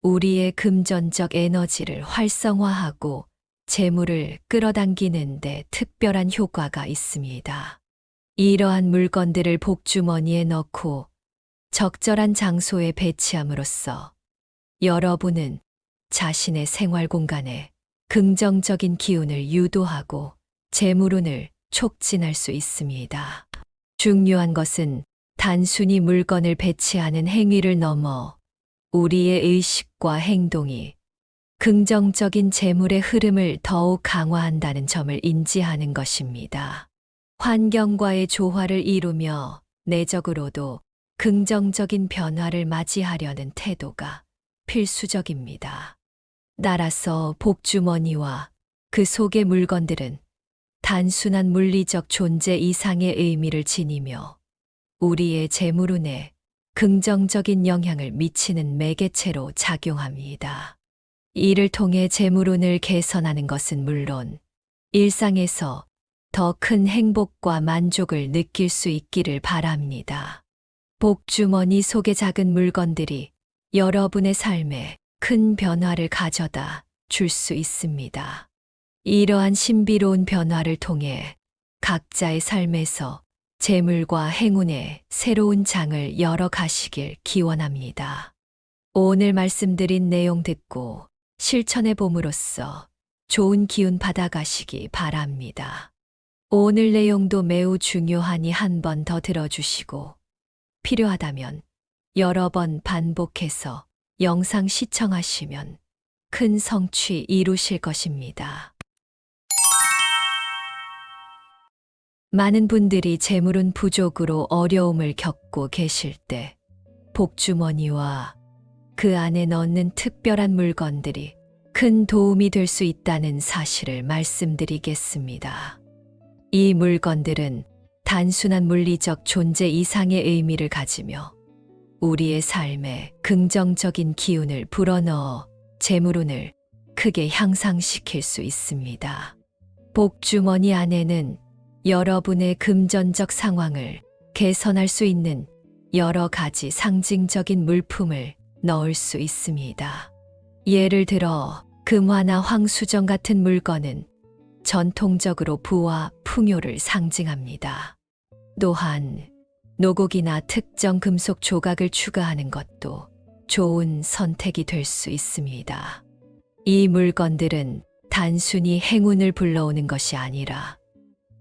우리의 금전적 에너지를 활성화하고 재물을 끌어당기는 데 특별한 효과가 있습니다. 이러한 물건들을 복주머니에 넣고 적절한 장소에 배치함으로써 여러분은 자신의 생활 공간에 긍정적인 기운을 유도하고 재물운을 촉진할 수 있습니다. 중요한 것은 단순히 물건을 배치하는 행위를 넘어 우리의 의식과 행동이 긍정적인 재물의 흐름을 더욱 강화한다는 점을 인지하는 것입니다. 환경과의 조화를 이루며 내적으로도 긍정적인 변화를 맞이하려는 태도가 필수적입니다. 따라서 복주머니와 그 속의 물건들은 단순한 물리적 존재 이상의 의미를 지니며 우리의 재물운에 긍정적인 영향을 미치는 매개체로 작용합니다. 이를 통해 재물운을 개선하는 것은 물론 일상에서 더 큰 행복과 만족을 느낄 수 있기를 바랍니다. 복주머니 속의 작은 물건들이 여러분의 삶에 큰 변화를 가져다 줄 수 있습니다. 이러한 신비로운 변화를 통해 각자의 삶에서 재물과 행운의 새로운 장을 열어가시길 기원합니다. 오늘 말씀드린 내용 듣고 실천해 봄으로써 좋은 기운 받아가시기 바랍니다. 오늘 내용도 매우 중요하니 한 번 더 들어주시고 필요하다면 여러 번 반복해서 영상 시청하시면 큰 성취 이루실 것입니다. 많은 분들이 재물운 부족으로 어려움을 겪고 계실 때 복주머니와 그 안에 넣는 특별한 물건들이 큰 도움이 될 수 있다는 사실을 말씀드리겠습니다. 이 물건들은 단순한 물리적 존재 이상의 의미를 가지며 우리의 삶에 긍정적인 기운을 불어넣어 재물운을 크게 향상시킬 수 있습니다. 복주머니 안에는 여러분의 금전적 상황을 개선할 수 있는 여러 가지 상징적인 물품을 넣을 수 있습니다. 예를 들어 금화나 황수정 같은 물건은 전통적으로 부와 풍요를 상징합니다. 또한 노곡이나 특정 금속 조각을 추가하는 것도 좋은 선택이 될 수 있습니다. 이 물건들은 단순히 행운을 불러오는 것이 아니라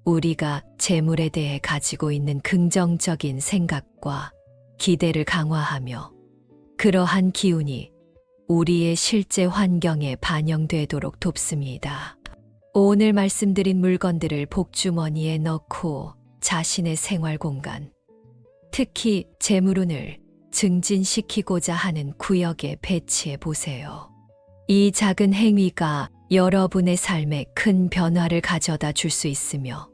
우리가 재물에 대해 가지고 있는 긍정적인 생각과 기대를 강화하며 그러한 기운이 우리의 실제 환경에 반영되도록 돕습니다. 오늘 말씀드린 물건들을 복주머니에 넣고 자신의 생활 공간, 특히 재물운을 증진시키고자 하는 구역에 배치해 보세요. 이 작은 행위가 여러분의 삶에 큰 변화를 가져다 줄 수 있으며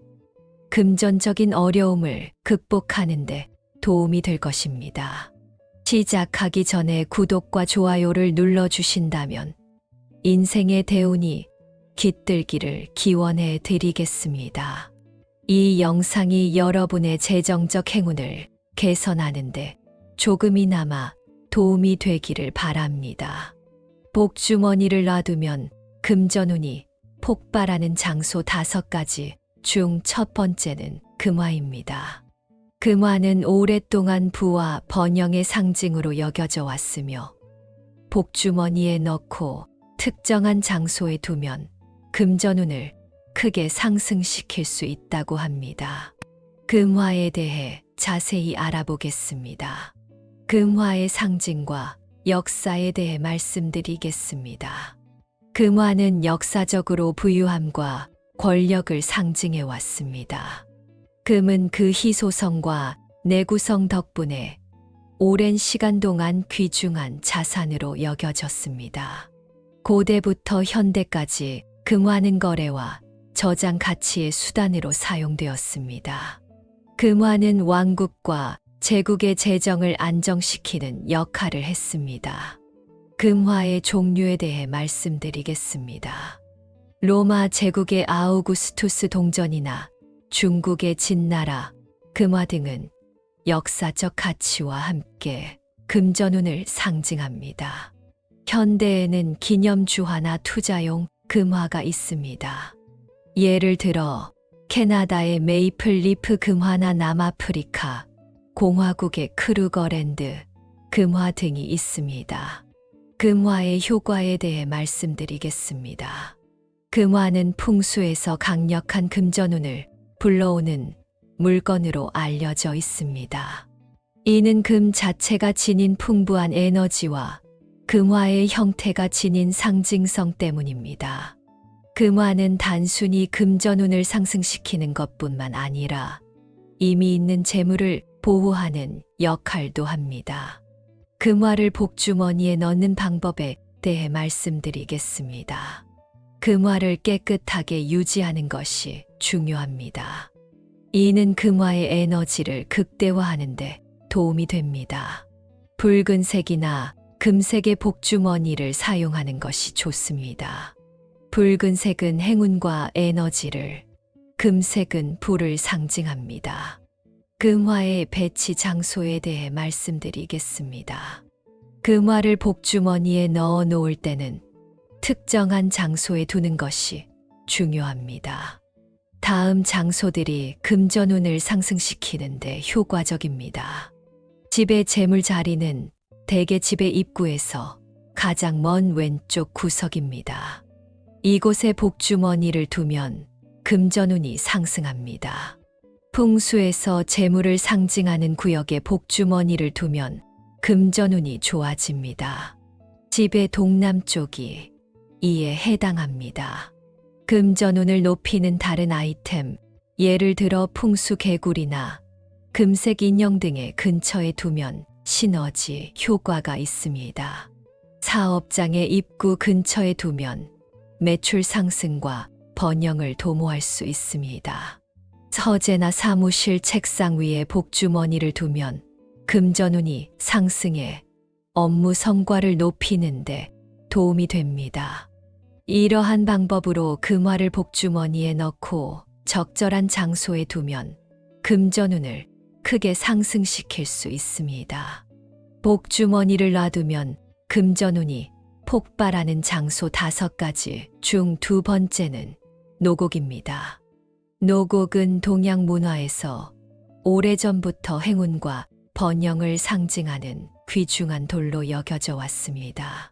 금전적인 어려움을 극복하는 데 도움이 될 것입니다. 시작하기 전에 구독과 좋아요를 눌러주신다면 인생의 대운이 깃들기를 기원해 드리겠습니다. 이 영상이 여러분의 재정적 행운을 개선하는데 조금이나마 도움이 되기를 바랍니다. 복주머니를 놔두면 금전운이 폭발하는 장소 5가지 중 첫 번째는 금화입니다. 금화는 오랫동안 부와 번영의 상징으로 여겨져 왔으며 복주머니에 넣고 특정한 장소에 두면 금전운을 크게 상승시킬 수 있다고 합니다. 금화에 대해 자세히 알아보겠습니다. 금화의 상징과 역사에 대해 말씀드리겠습니다. 금화는 역사적으로 부유함과 권력을 상징해 왔습니다. 금은 그 희소성과 내구성 덕분에 오랜 시간 동안 귀중한 자산으로 여겨졌습니다. 고대부터 현대까지 금화는 거래와 저장 가치의 수단으로 사용되었습니다. 금화는 왕국과 제국의 재정을 안정시키는 역할을 했습니다. 금화의 종류에 대해 말씀드리겠습니다. 로마 제국의 아우구스투스 동전이나 중국의 진나라, 금화 등은 역사적 가치와 함께 금전운을 상징합니다. 현대에는 기념주화나 투자용 금화가 있습니다. 예를 들어 캐나다의 메이플 리프 금화나 남아프리카 공화국의 크루거랜드 금화 등이 있습니다. 금화의 효과에 대해 말씀드리겠습니다. 금화는 풍수에서 강력한 금전운을 불러오는 물건으로 알려져 있습니다. 이는 금 자체가 지닌 풍부한 에너지와 금화의 형태가 지닌 상징성 때문입니다. 금화는 단순히 금전운을 상승시키는 것뿐만 아니라 이미 있는 재물을 보호하는 역할도 합니다. 금화를 복주머니에 넣는 방법에 대해 말씀드리겠습니다. 금화를 깨끗하게 유지하는 것이 중요합니다. 이는 금화의 에너지를 극대화하는 데 도움이 됩니다. 붉은색이나 금색의 복주머니를 사용하는 것이 좋습니다. 붉은색은 행운과 에너지를, 금색은 불을 상징합니다. 금화의 배치 장소에 대해 말씀드리겠습니다. 금화를 복주머니에 넣어 놓을 때는 특정한 장소에 두는 것이 중요합니다. 다음 장소들이 금전운을 상승시키는데 효과적입니다. 집의 재물 자리는 대개 집의 입구에서 가장 먼 왼쪽 구석입니다. 이곳에 복주머니를 두면 금전운이 상승합니다. 풍수에서 재물을 상징하는 구역에 복주머니를 두면 금전운이 좋아집니다. 집의 동남쪽이 이에 해당합니다. 금전운을 높이는 다른 아이템, 예를 들어 풍수 개구리나 금색 인형 등의 근처에 두면 시너지 효과가 있습니다. 사업장의 입구 근처에 두면 매출 상승과 번영을 도모할 수 있습니다. 서재나 사무실 책상 위에 복주머니를 두면 금전운이 상승해 업무 성과를 높이는데 도움이 됩니다. 이러한 방법으로 금화를 복주머니에 넣고 적절한 장소에 두면 금전운을 크게 상승시킬 수 있습니다. 복주머니를 놔두면 금전운이 폭발하는 장소 5가지 중 2번째는 노곡입니다. 노곡은 동양 문화에서 오래전부터 행운과 번영을 상징하는 귀중한 돌로 여겨져 왔습니다.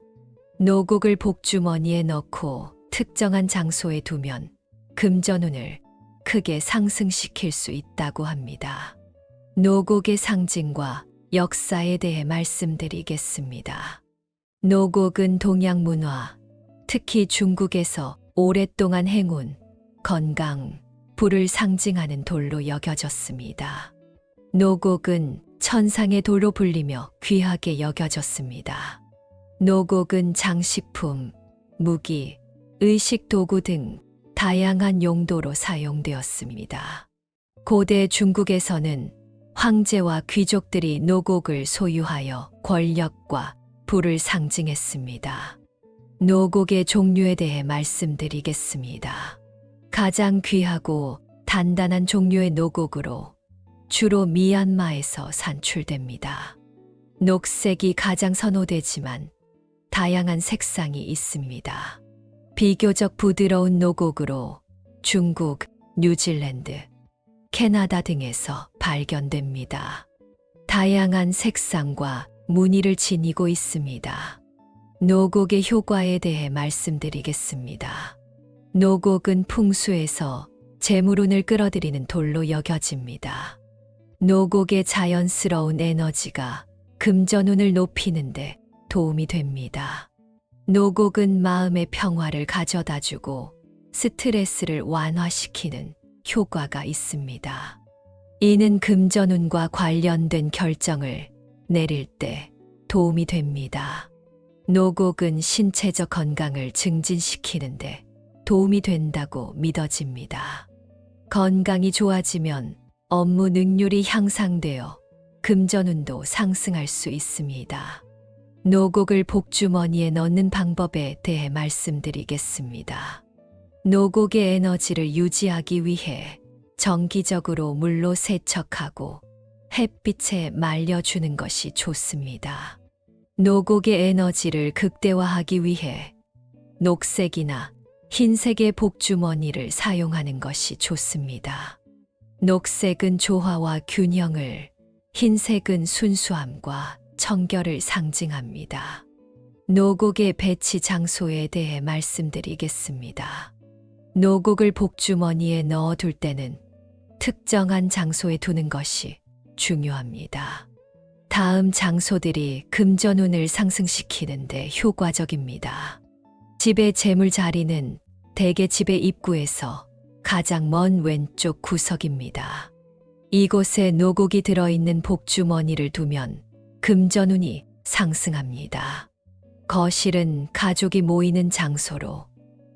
노곡을 복주머니에 넣고 특정한 장소에 두면 금전운을 크게 상승시킬 수 있다고 합니다. 노곡의 상징과 역사에 대해 말씀드리겠습니다. 노곡은 동양 문화, 특히 중국에서 오랫동안 행운, 건강, 부를 상징하는 돌로 여겨졌습니다. 노곡은 천상의 돌로 불리며 귀하게 여겨졌습니다. 노곡은 장식품, 무기, 의식 도구 등 다양한 용도로 사용되었습니다. 고대 중국에서는 황제와 귀족들이 노곡을 소유하여 권력과 부를 상징했습니다. 노곡의 종류에 대해 말씀드리겠습니다. 가장 귀하고 단단한 종류의 노곡으로 주로 미얀마에서 산출됩니다. 녹색이 가장 선호되지만 다양한 색상이 있습니다. 비교적 부드러운 노곡으로 중국, 뉴질랜드, 캐나다 등에서 발견됩니다. 다양한 색상과 무늬를 지니고 있습니다. 노곡의 효과에 대해 말씀드리겠습니다. 노곡은 풍수에서 재물운을 끌어들이는 돌로 여겨집니다. 노곡의 자연스러운 에너지가 금전운을 높이는데 도움이 됩니다. 노곡은 마음의 평화를 가져다주고 스트레스를 완화시키는 효과가 있습니다. 이는 금전운과 관련된 결정을 내릴 때 도움이 됩니다. 노곡은 신체적 건강을 증진시키는데 도움이 된다고 믿어집니다. 건강이 좋아지면 업무 능률이 향상되어 금전운도 상승할 수 있습니다. 노곡을 복주머니에 넣는 방법에 대해 말씀드리겠습니다. 노곡의 에너지를 유지하기 위해 정기적으로 물로 세척하고 햇빛에 말려주는 것이 좋습니다. 노곡의 에너지를 극대화하기 위해 녹색이나 흰색의 복주머니를 사용하는 것이 좋습니다. 녹색은 조화와 균형을, 흰색은 순수함과 청결을 상징합니다. 노곡의 배치 장소에 대해 말씀드리겠습니다. 노곡을 복주머니에 넣어둘 때는 특정한 장소에 두는 것이 중요합니다. 다음 장소들이 금전운을 상승시키는데 효과적입니다. 집의 재물 자리는 대개 집의 입구에서 가장 먼 왼쪽 구석입니다. 이곳에 노곡이 들어있는 복주머니를 두면 금전운이 상승합니다. 거실은 가족이 모이는 장소로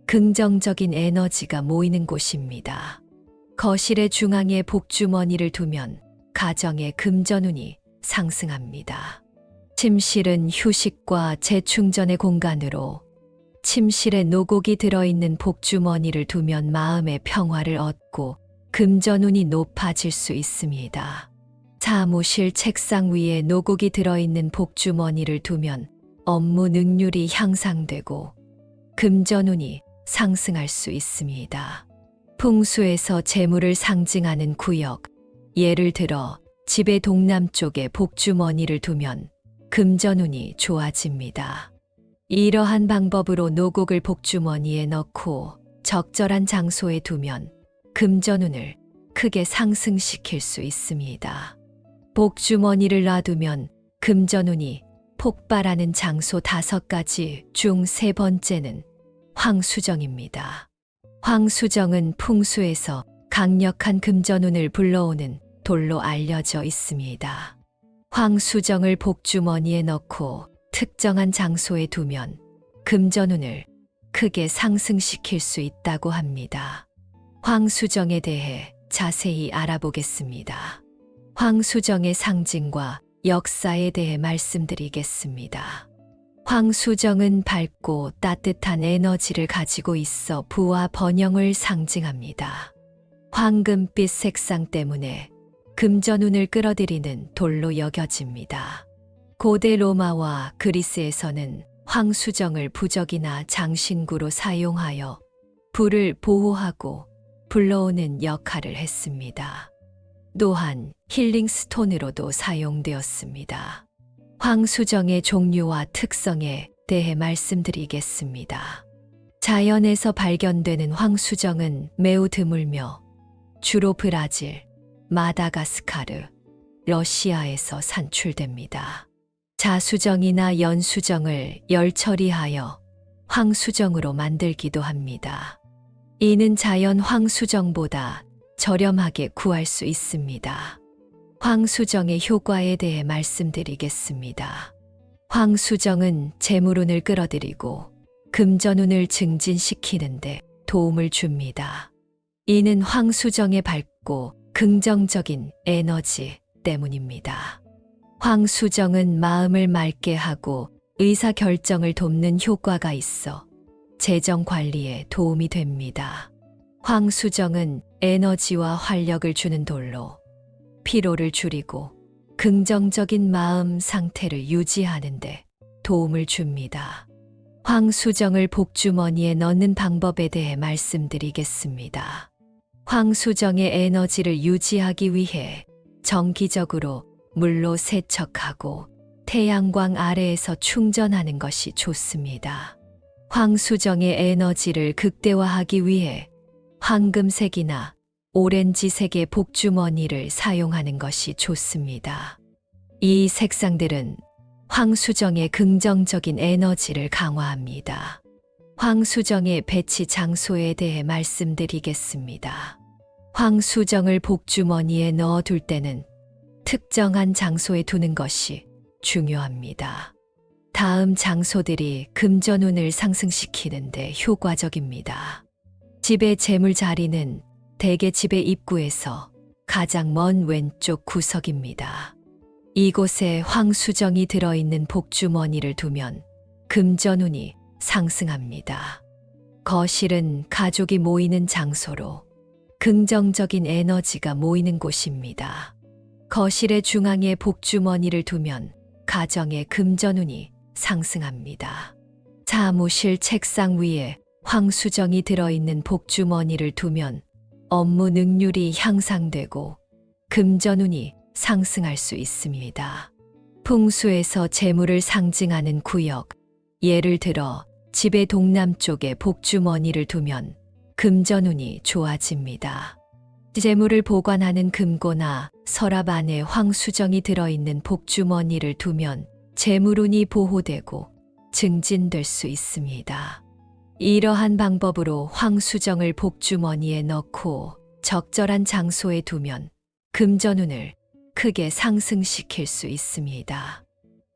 긍정적인 에너지가 모이는 곳입니다. 거실의 중앙에 복주머니를 두면 가정의 금전운이 상승합니다. 침실은 휴식과 재충전의 공간으로 침실에 노곡이 들어있는 복주머니를 두면 마음의 평화를 얻고 금전운이 높아질 수 있습니다. 사무실 책상 위에 노곡이 들어있는 복주머니를 두면 업무 능률이 향상되고 금전운이 상승할 수 있습니다. 풍수에서 재물을 상징하는 구역, 예를 들어 집의 동남쪽에 복주머니를 두면 금전운이 좋아집니다. 이러한 방법으로 노곡을 복주머니에 넣고 적절한 장소에 두면 금전운을 크게 상승시킬 수 있습니다. 복주머니를 놔두면 금전운이 폭발하는 장소 5가지 중 3번째는 황수정입니다. 황수정은 풍수에서 강력한 금전운을 불러오는 돌로 알려져 있습니다. 황수정을 복주머니에 넣고 특정한 장소에 두면 금전운을 크게 상승시킬 수 있다고 합니다. 황수정에 대해 자세히 알아보겠습니다. 황수정의 상징과 역사에 대해 말씀드리겠습니다. 황수정은 밝고 따뜻한 에너지를 가지고 있어 부와 번영을 상징합니다. 황금빛 색상 때문에 금전운을 끌어들이는 돌로 여겨집니다. 고대 로마와 그리스에서는 황수정을 부적이나 장신구로 사용하여 불을 보호하고 불러오는 역할을 했습니다. 또한 힐링스톤으로도 사용되었습니다. 황수정의 종류와 특성에 대해 말씀드리겠습니다. 자연에서 발견되는 황수정은 매우 드물며 주로 브라질, 마다가스카르, 러시아에서 산출됩니다. 자수정이나 연수정을 열 처리하여 황수정으로 만들기도 합니다. 이는 자연 황수정보다 저렴하게 구할 수 있습니다. 황수정의 효과에 대해 말씀드리겠습니다. 황수정은 재물운을 끌어들이고 금전운을 증진시키는데 도움을 줍니다. 이는 황수정의 밝고 긍정적인 에너지 때문입니다. 황수정은 마음을 맑게 하고 의사결정을 돕는 효과가 있어 재정 관리에 도움이 됩니다. 황수정은 에너지와 활력을 주는 돌로 피로를 줄이고 긍정적인 마음 상태를 유지하는 데 도움을 줍니다. 황수정을 복주머니에 넣는 방법에 대해 말씀드리겠습니다. 황수정의 에너지를 유지하기 위해 정기적으로 물로 세척하고 태양광 아래에서 충전하는 것이 좋습니다. 황수정의 에너지를 극대화하기 위해 황금색이나 오렌지색의 복주머니를 사용하는 것이 좋습니다. 이 색상들은 황수정의 긍정적인 에너지를 강화합니다. 황수정의 배치 장소에 대해 말씀드리겠습니다. 황수정을 복주머니에 넣어둘 때는 특정한 장소에 두는 것이 중요합니다. 다음 장소들이 금전운을 상승시키는데 효과적입니다. 집의 재물 자리는 대개 집의 입구에서 가장 먼 왼쪽 구석입니다. 이곳에 황수정이 들어있는 복주머니를 두면 금전운이 상승합니다. 거실은 가족이 모이는 장소로 긍정적인 에너지가 모이는 곳입니다. 거실의 중앙에 복주머니를 두면 가정의 금전운이 상승합니다. 사무실 책상 위에 황수정이 들어있는 복주머니를 두면 업무 능률이 향상되고 금전운이 상승할 수 있습니다. 풍수에서 재물을 상징하는 구역, 예를 들어 집의 동남쪽에 복주머니를 두면 금전운이 좋아집니다. 재물을 보관하는 금고나 서랍 안에 황수정이 들어있는 복주머니를 두면 재물운이 보호되고 증진될 수 있습니다. 이러한 방법으로 황수정을 복주머니에 넣고 적절한 장소에 두면 금전운을 크게 상승시킬 수 있습니다.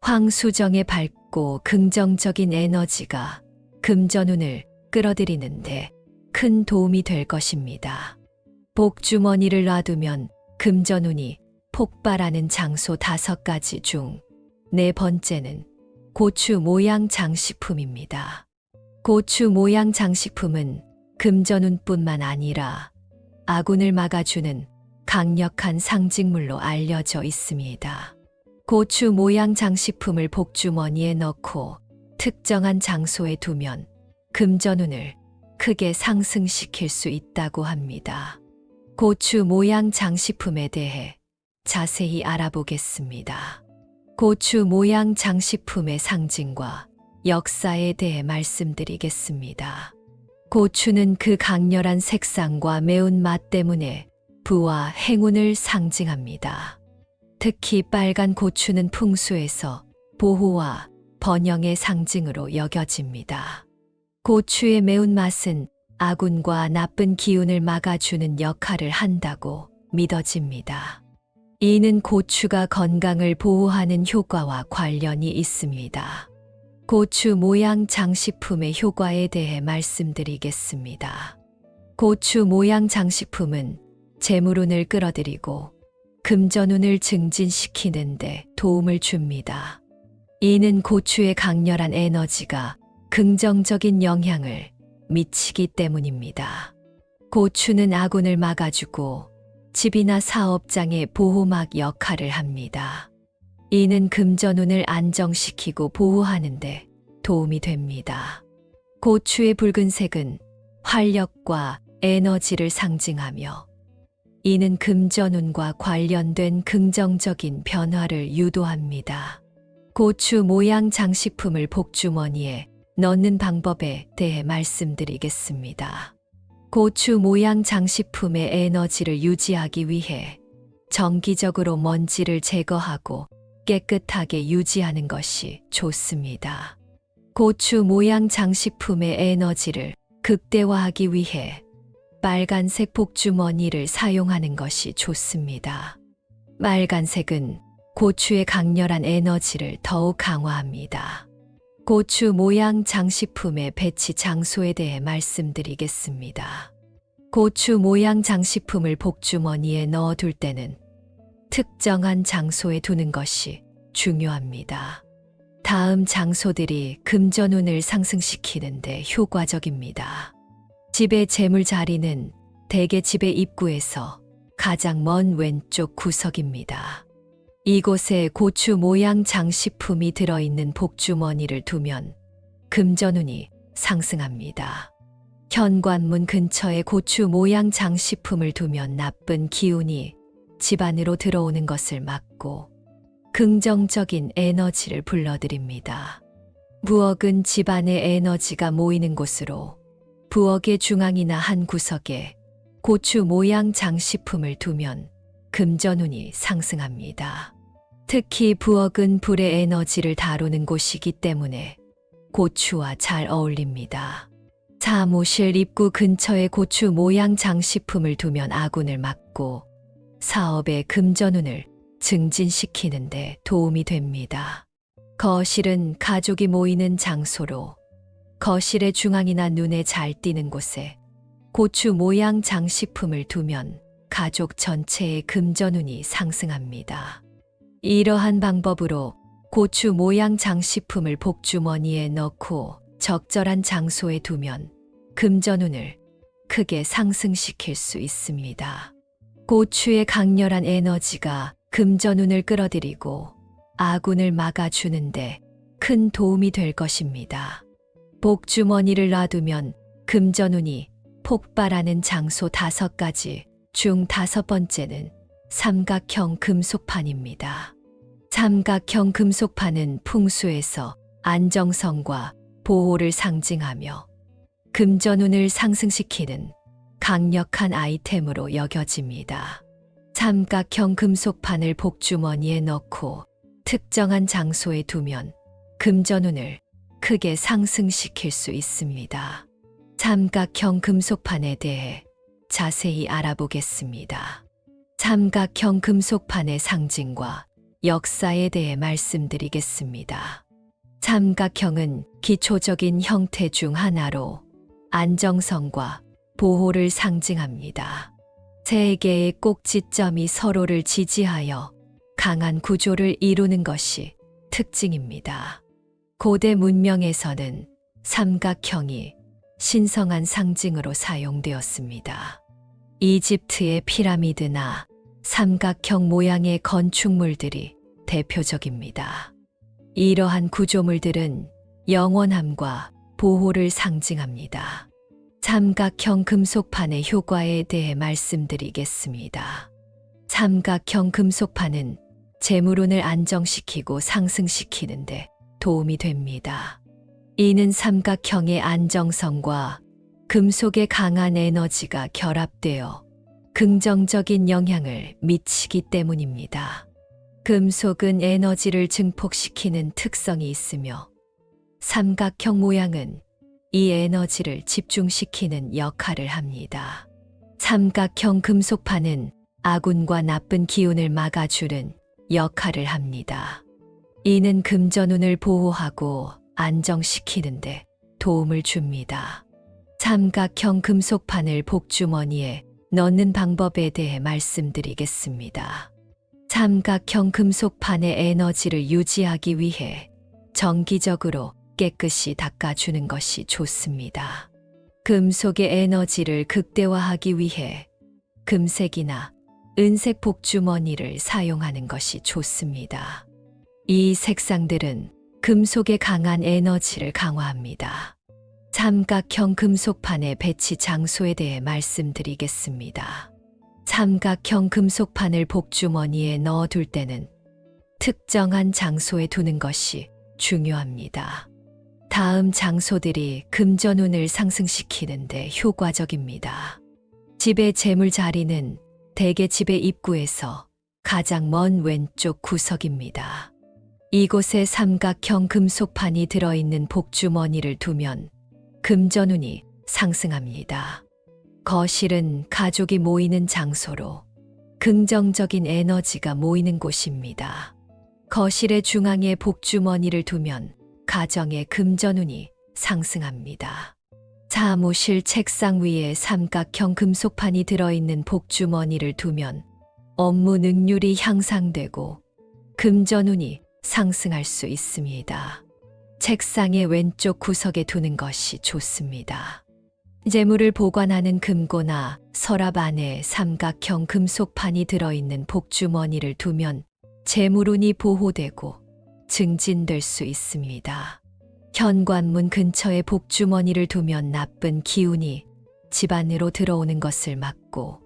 황수정의 밝고 긍정적인 에너지가 금전운을 끌어들이는데 큰 도움이 될 것입니다. 복주머니를 놔두면 금전운이 폭발하는 장소 5가지 중 4번째는 고추 모양 장식품입니다. 고추 모양 장식품은 금전운뿐만 아니라 아군을 막아주는 강력한 상징물로 알려져 있습니다. 고추 모양 장식품을 복주머니에 넣고 특정한 장소에 두면 금전운을 크게 상승시킬 수 있다고 합니다. 고추 모양 장식품에 대해 자세히 알아보겠습니다. 고추 모양 장식품의 상징과 역사에 대해 말씀드리겠습니다. 고추는 그 강렬한 색상과 매운맛 때문에 부와 행운을 상징합니다. 특히 빨간 고추는 풍수에서 보호와 번영의 상징으로 여겨집니다. 고추의 매운맛은 아군과 나쁜 기운을 막아주는 역할을 한다고 믿어집니다. 이는 고추가 건강을 보호하는 효과와 관련이 있습니다. 고추 모양 장식품의 효과에 대해 말씀드리겠습니다. 고추 모양 장식품은 재물운을 끌어들이고 금전운을 증진시키는 데 도움을 줍니다. 이는 고추의 강렬한 에너지가 긍정적인 영향을 미치기 때문입니다. 고추는 아군을 막아주고 집이나 사업장의 보호막 역할을 합니다. 이는 금전운을 안정시키고 보호하는 데 도움이 됩니다. 고추의 붉은색은 활력과 에너지를 상징하며 이는 금전운과 관련된 긍정적인 변화를 유도합니다. 고추 모양 장식품을 복주머니에 넣는 방법에 대해 말씀드리겠습니다. 고추 모양 장식품의 에너지를 유지하기 위해 정기적으로 먼지를 제거하고 깨끗하게 유지하는 것이 좋습니다. 고추 모양 장식품의 에너지를 극대화하기 위해 빨간색 복주머니를 사용하는 것이 좋습니다. 빨간색은 고추의 강렬한 에너지를 더욱 강화합니다. 고추 모양 장식품의 배치 장소에 대해 말씀드리겠습니다. 고추 모양 장식품을 복주머니에 넣어둘 때는 특정한 장소에 두는 것이 중요합니다. 다음 장소들이 금전운을 상승시키는 데 효과적입니다. 집의 재물 자리는 대개 집의 입구에서 가장 먼 왼쪽 구석입니다. 이곳에 고추 모양 장식품이 들어있는 복주머니를 두면 금전운이 상승합니다. 현관문 근처에 고추 모양 장식품을 두면 나쁜 기운이 집 안으로 들어오는 것을 막고 긍정적인 에너지를 불러들입니다. 부엌은 집안의 에너지가 모이는 곳으로 부엌의 중앙이나 한 구석에 고추 모양 장식품을 두면 금전운이 상승합니다. 특히 부엌은 불의 에너지를 다루는 곳이기 때문에 고추와 잘 어울립니다. 사무실 입구 근처에 고추 모양 장식품을 두면 아군을 막고 사업의 금전운을 증진시키는 데 도움이 됩니다. 거실은 가족이 모이는 장소로 거실의 중앙이나 눈에 잘 띄는 곳에 고추 모양 장식품을 두면 가족 전체의 금전운이 상승합니다. 이러한 방법으로 고추 모양 장식품을 복주머니에 넣고 적절한 장소에 두면 금전운을 크게 상승시킬 수 있습니다. 고추의 강렬한 에너지가 금전운을 끌어들이고 아군을 막아주는데 큰 도움이 될 것입니다. 복주머니를 놔두면 금전운이 폭발하는 장소 5가지 중 5번째는 삼각형 금속판입니다. 삼각형 금속판은 풍수에서 안정성과 보호를 상징하며 금전운을 상승시키는 강력한 아이템으로 여겨집니다. 삼각형 금속판을 복주머니에 넣고 특정한 장소에 두면 금전운을 크게 상승시킬 수 있습니다. 삼각형 금속판에 대해 자세히 알아보겠습니다. 삼각형 금속판의 상징과 역사에 대해 말씀드리겠습니다. 삼각형은 기초적인 형태 중 하나로 안정성과 보호를 상징합니다. 세 개의 꼭지점이 서로를 지지하여 강한 구조를 이루는 것이 특징입니다. 고대 문명에서는 삼각형이 신성한 상징으로 사용되었습니다. 이집트의 피라미드나 삼각형 모양의 건축물들이 대표적입니다. 이러한 구조물들은 영원함과 보호를 상징합니다. 삼각형 금속판의 효과에 대해 말씀드리겠습니다. 삼각형 금속판은 재물운을 안정시키고 상승시키는데 도움이 됩니다. 이는 삼각형의 안정성과 금속의 강한 에너지가 결합되어 긍정적인 영향을 미치기 때문입니다. 금속은 에너지를 증폭시키는 특성이 있으며 삼각형 모양은 이 에너지를 집중시키는 역할을 합니다. 삼각형 금속판은 아군과 나쁜 기운을 막아주는 역할을 합니다. 이는 금전운을 보호하고 안정시키는데 도움을 줍니다. 삼각형 금속판을 복주머니에 넣는 방법에 대해 말씀드리겠습니다. 삼각형 금속판의 에너지를 유지하기 위해 정기적으로 깨끗이 닦아주는 것이 좋습니다. 금속의 에너지를 극대화하기 위해 금색이나 은색 복주머니를 사용하는 것이 좋습니다. 이 색상들은 금속의 강한 에너지를 강화합니다. 삼각형 금속판의 배치 장소에 대해 말씀드리겠습니다. 삼각형 금속판을 복주머니에 넣어둘 때는 특정한 장소에 두는 것이 중요합니다. 다음 장소들이 금전운을 상승시키는데 효과적입니다. 집의 재물 자리는 대개 집의 입구에서 가장 먼 왼쪽 구석입니다. 이곳에 삼각형 금속판이 들어있는 복주머니를 두면 금전운이 상승합니다. 거실은 가족이 모이는 장소로 긍정적인 에너지가 모이는 곳입니다. 거실의 중앙에 복주머니를 두면 가정의 금전운이 상승합니다. 사무실 책상 위에 삼각형 금속판이 들어있는 복주머니를 두면 업무 능률이 향상되고 금전운이 상승할 수 있습니다. 책상의 왼쪽 구석에 두는 것이 좋습니다. 재물을 보관하는 금고나 서랍 안에 삼각형 금속판이 들어있는 복주머니를 두면 재물운이 보호되고 증진될 수 있습니다. 현관문 근처에 복주머니를 두면 나쁜 기운이 집 안으로 들어오는 것을 막고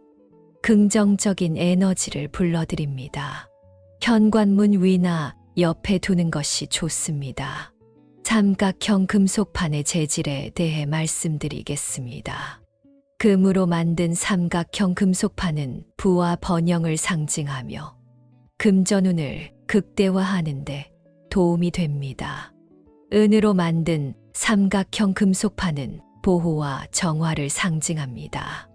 긍정적인 에너지를 불러들입니다. 현관문 위나 옆에 두는 것이 좋습니다. 삼각형 금속판의 재질에 대해 말씀드리겠습니다. 금으로 만든 삼각형 금속판은 부와 번영을 상징하며 금전운을 극대화하는 데 도움이 됩니다. 은으로 만든 삼각형 금속판은 보호와 정화를 상징합니다.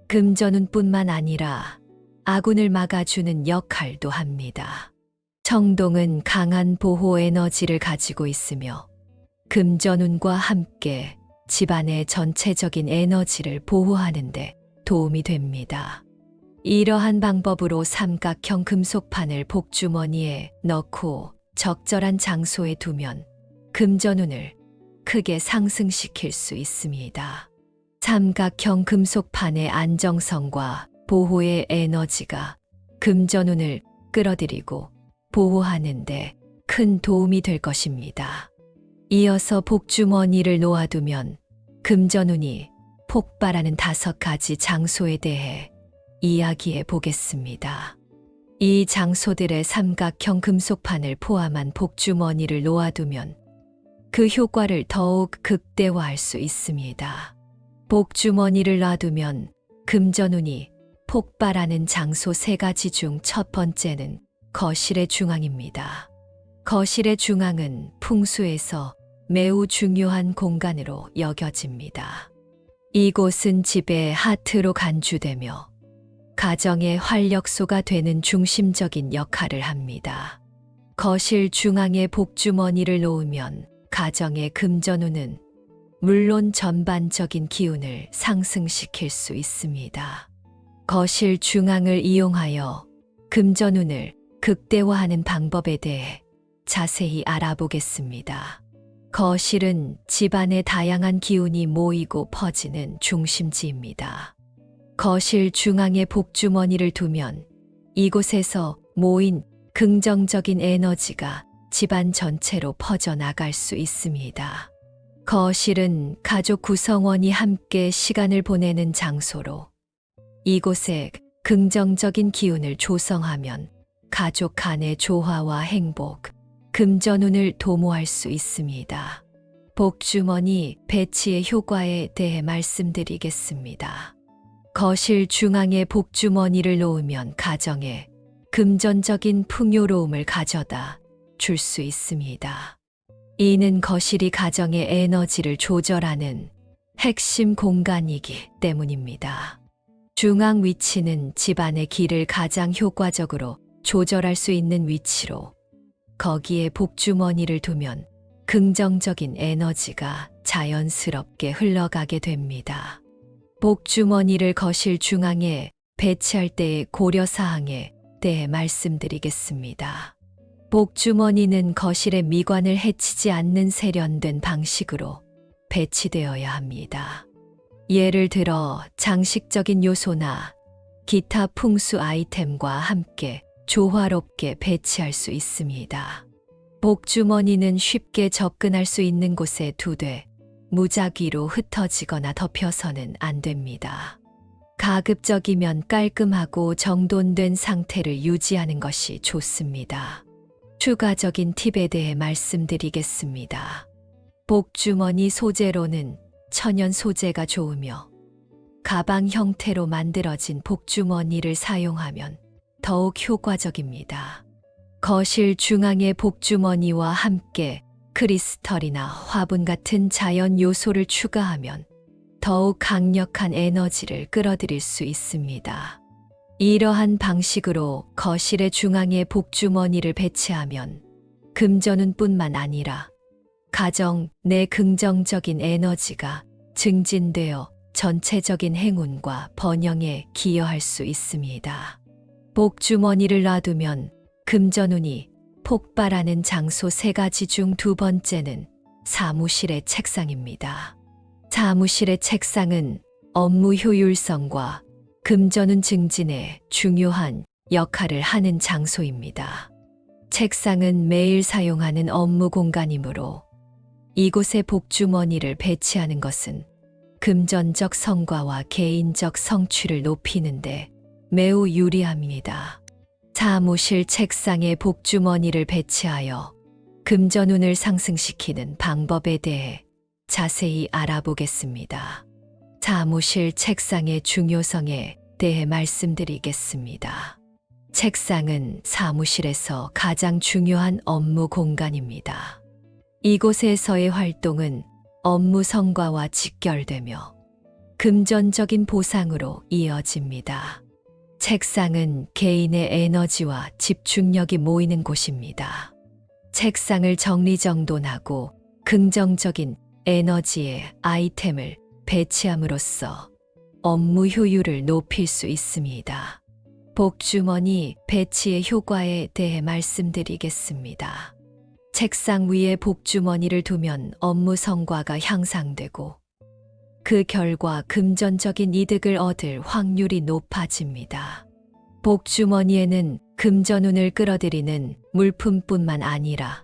금전운뿐만 아니라 아군을 막아주는 역할도 합니다. 청동은 강한 보호 에너지를 가지고 있으며 금전운과 함께 집안의 전체적인 에너지를 보호하는 데 도움이 됩니다. 이러한 방법으로 삼각형 금속판을 복주머니에 넣고 적절한 장소에 두면 금전운을 크게 상승시킬 수 있습니다. 삼각형 금속판의 안정성과 보호의 에너지가 금전운을 끌어들이고 보호하는 데 큰 도움이 될 것입니다. 이어서 복주머니를 놓아두면 금전운이 폭발하는 5가지 장소에 대해 이야기해 보겠습니다. 이 장소들의 삼각형 금속판을 포함한 복주머니를 놓아두면 그 효과를 더욱 극대화할 수 있습니다. 복주머니를 놔두면 금전운이 폭발하는 장소 3가지 중 첫 번째는 거실의 중앙입니다. 거실의 중앙은 풍수에서 매우 중요한 공간으로 여겨집니다. 이곳은 집의 하트로 간주되며 가정의 활력소가 되는 중심적인 역할을 합니다. 거실 중앙에 복주머니를 놓으면 가정의 금전운은 물론 전반적인 기운을 상승시킬 수 있습니다. 거실 중앙을 이용하여 금전운을 극대화하는 방법에 대해 자세히 알아보겠습니다. 거실은 집안의 다양한 기운이 모이고 퍼지는 중심지입니다. 거실 중앙에 복주머니를 두면 이곳에서 모인 긍정적인 에너지가 집안 전체로 퍼져나갈 수 있습니다. 거실은 가족 구성원이 함께 시간을 보내는 장소로 이곳에 긍정적인 기운을 조성하면 가족 간의 조화와 행복, 금전운을 도모할 수 있습니다. 복주머니 배치의 효과에 대해 말씀드리겠습니다. 거실 중앙에 복주머니를 놓으면 가정에 금전적인 풍요로움을 가져다 줄 수 있습니다. 이는 거실이 가정의 에너지를 조절하는 핵심 공간이기 때문입니다. 중앙 위치는 집안의 기를 가장 효과적으로 조절할 수 있는 위치로 거기에 복주머니를 두면 긍정적인 에너지가 자연스럽게 흘러가게 됩니다. 복주머니를 거실 중앙에 배치할 때의 고려사항에 대해 말씀드리겠습니다. 복주머니는 거실의 미관을 해치지 않는 세련된 방식으로 배치되어야 합니다. 예를 들어 장식적인 요소나 기타 풍수 아이템과 함께 조화롭게 배치할 수 있습니다. 복주머니는 쉽게 접근할 수 있는 곳에 두되 무작위로 흩어지거나 덮여서는 안 됩니다. 가급적이면 깔끔하고 정돈된 상태를 유지하는 것이 좋습니다. 추가적인 팁에 대해 말씀드리겠습니다. 복주머니 소재로는 천연 소재가 좋으며 가방 형태로 만들어진 복주머니를 사용하면 더욱 효과적입니다. 거실 중앙의 복주머니와 함께 크리스털이나 화분 같은 자연 요소를 추가하면 더욱 강력한 에너지를 끌어들일 수 있습니다. 이러한 방식으로 거실의 중앙에 복주머니를 배치하면 금전운뿐만 아니라 가정 내 긍정적인 에너지가 증진되어 전체적인 행운과 번영에 기여할 수 있습니다. 복주머니를 놔두면 금전운이 폭발하는 장소 3가지 중 2번째는 사무실의 책상입니다. 사무실의 책상은 업무 효율성과 금전운 증진에 중요한 역할을 하는 장소입니다. 책상은 매일 사용하는 업무 공간이므로 이곳에 복주머니를 배치하는 것은 금전적 성과와 개인적 성취를 높이는데 매우 유리합니다. 사무실 책상에 복주머니를 배치하여 금전운을 상승시키는 방법에 대해 자세히 알아보겠습니다. 사무실 책상의 중요성에 대해 말씀드리겠습니다. 책상은 사무실에서 가장 중요한 업무 공간입니다. 이곳에서의 활동은 업무 성과와 직결되며 금전적인 보상으로 이어집니다. 책상은 개인의 에너지와 집중력이 모이는 곳입니다. 책상을 정리정돈하고 긍정적인 에너지의 아이템을 배치함으로써 업무 효율을 높일 수 있습니다. 복주머니 배치의 효과에 대해 말씀드리겠습니다. 책상 위에 복주머니를 두면 업무 성과가 향상되고 그 결과 금전적인 이득을 얻을 확률이 높아집니다. 복주머니에는 금전운을 끌어들이는 물품뿐만 아니라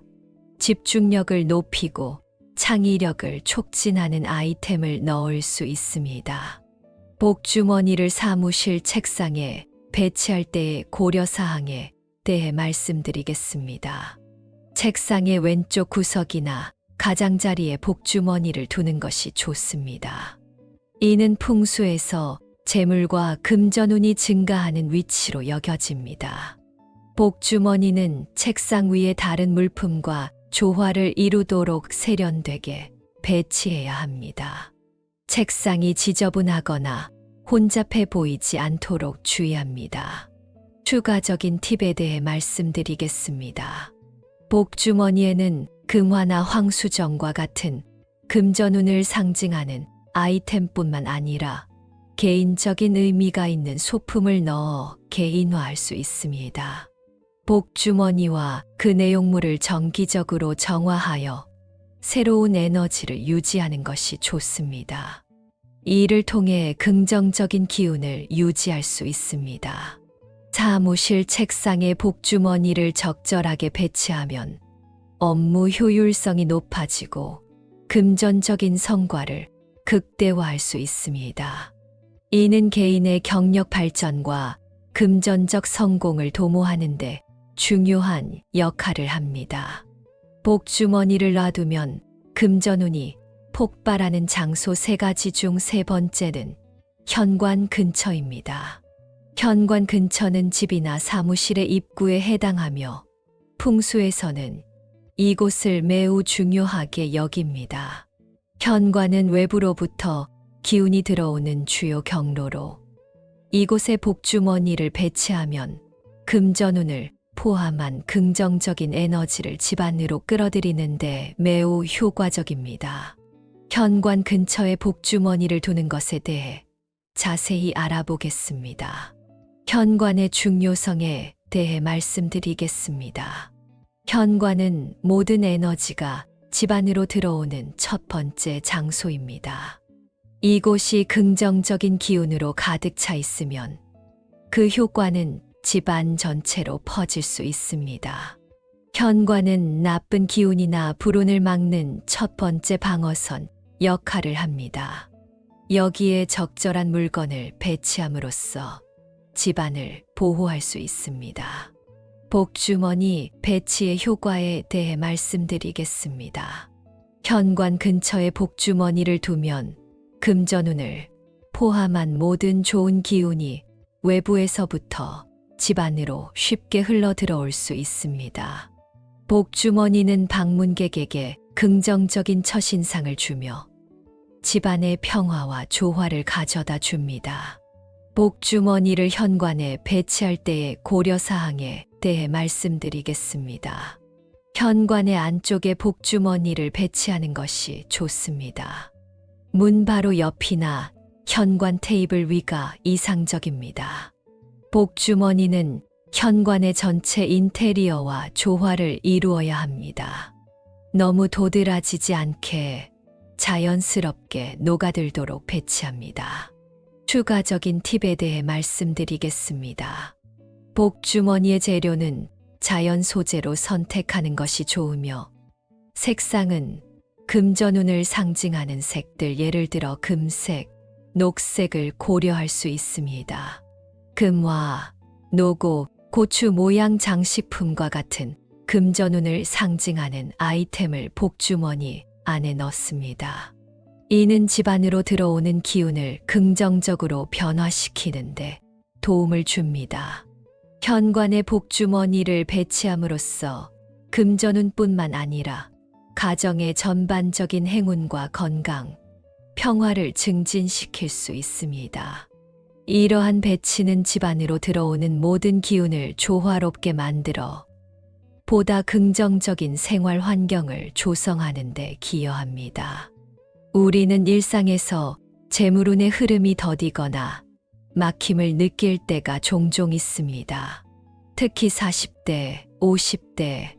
집중력을 높이고 창의력을 촉진하는 아이템을 넣을 수 있습니다. 복주머니를 사무실 책상에 배치할 때의 고려사항에 대해 말씀드리겠습니다. 책상의 왼쪽 구석이나 가장자리에 복주머니를 두는 것이 좋습니다. 이는 풍수에서 재물과 금전운이 증가하는 위치로 여겨집니다. 복주머니는 책상 위에 다른 물품과 조화를 이루도록 세련되게 배치해야 합니다. 책상이 지저분하거나 혼잡해 보이지 않도록 주의합니다. 추가적인 팁에 대해 말씀드리겠습니다. 복주머니에는 금화나 황수정과 같은 금전운을 상징하는 아이템뿐만 아니라 개인적인 의미가 있는 소품을 넣어 개인화할 수 있습니다. 복주머니와 그 내용물을 정기적으로 정화하여 새로운 에너지를 유지하는 것이 좋습니다. 이를 통해 긍정적인 기운을 유지할 수 있습니다. 사무실 책상에 복주머니를 적절하게 배치하면 업무 효율성이 높아지고 금전적인 성과를 극대화할 수 있습니다. 이는 개인의 경력 발전과 금전적 성공을 도모하는 데 중요한 역할을 합니다. 복주머니를 놔두면 금전운이 폭발하는 장소 3가지 중 3번째는 현관 근처입니다. 현관 근처는 집이나 사무실의 입구에 해당하며 풍수에서는 이곳을 매우 중요하게 여깁니다. 현관은 외부로부터 기운이 들어오는 주요 경로로 이곳에 복주머니를 배치하면 금전운을 포함한 긍정적인 에너지를 집 안으로 끌어들이는데 매우 효과적입니다. 현관 근처에 복주머니를 두는 것에 대해 자세히 알아보겠습니다. 현관의 중요성에 대해 말씀드리겠습니다. 현관은 모든 에너지가 집 안으로 들어오는 첫 번째 장소입니다. 이곳이 긍정적인 기운으로 가득 차 있으면 그 효과는 집안 전체로 퍼질 수 있습니다. 현관은 나쁜 기운이나 불운을 막는 첫 번째 방어선 역할을 합니다. 여기에 적절한 물건을 배치함으로써 집안을 보호할 수 있습니다. 복주머니 배치의 효과에 대해 말씀드리겠습니다. 현관 근처에 복주머니를 두면 금전운을 포함한 모든 좋은 기운이 외부에서부터 집 안으로 쉽게 흘러 들어올 수 있습니다. 복주머니는 방문객에게 긍정적인 첫인상을 주며 집안의 평화와 조화를 가져다 줍니다. 복주머니를 현관에 배치할 때의 고려사항에 대해 말씀드리겠습니다. 현관의 안쪽에 복주머니를 배치하는 것이 좋습니다. 문 바로 옆이나 현관 테이블 위가 이상적입니다. 복주머니는 현관의 전체 인테리어와 조화를 이루어야 합니다. 너무 도드라지지 않게 자연스럽게 녹아들도록 배치합니다. 추가적인 팁에 대해 말씀드리겠습니다. 복주머니의 재료는 자연 소재로 선택하는 것이 좋으며 색상은 금전운을 상징하는 색들, 예를 들어 금색, 녹색을 고려할 수 있습니다. 금화, 노고, 고추 모양 장식품과 같은 금전운을 상징하는 아이템을 복주머니 안에 넣습니다. 이는 집 안으로 들어오는 기운을 긍정적으로 변화시키는데 도움을 줍니다. 현관에 복주머니를 배치함으로써 금전운뿐만 아니라 가정의 전반적인 행운과 건강, 평화를 증진시킬 수 있습니다. 이러한 배치는 집 안으로 들어오는 모든 기운을 조화롭게 만들어 보다 긍정적인 생활 환경을 조성하는 데 기여합니다. 우리는 일상에서 재물운의 흐름이 더디거나 막힘을 느낄 때가 종종 있습니다. 특히 40대, 50대,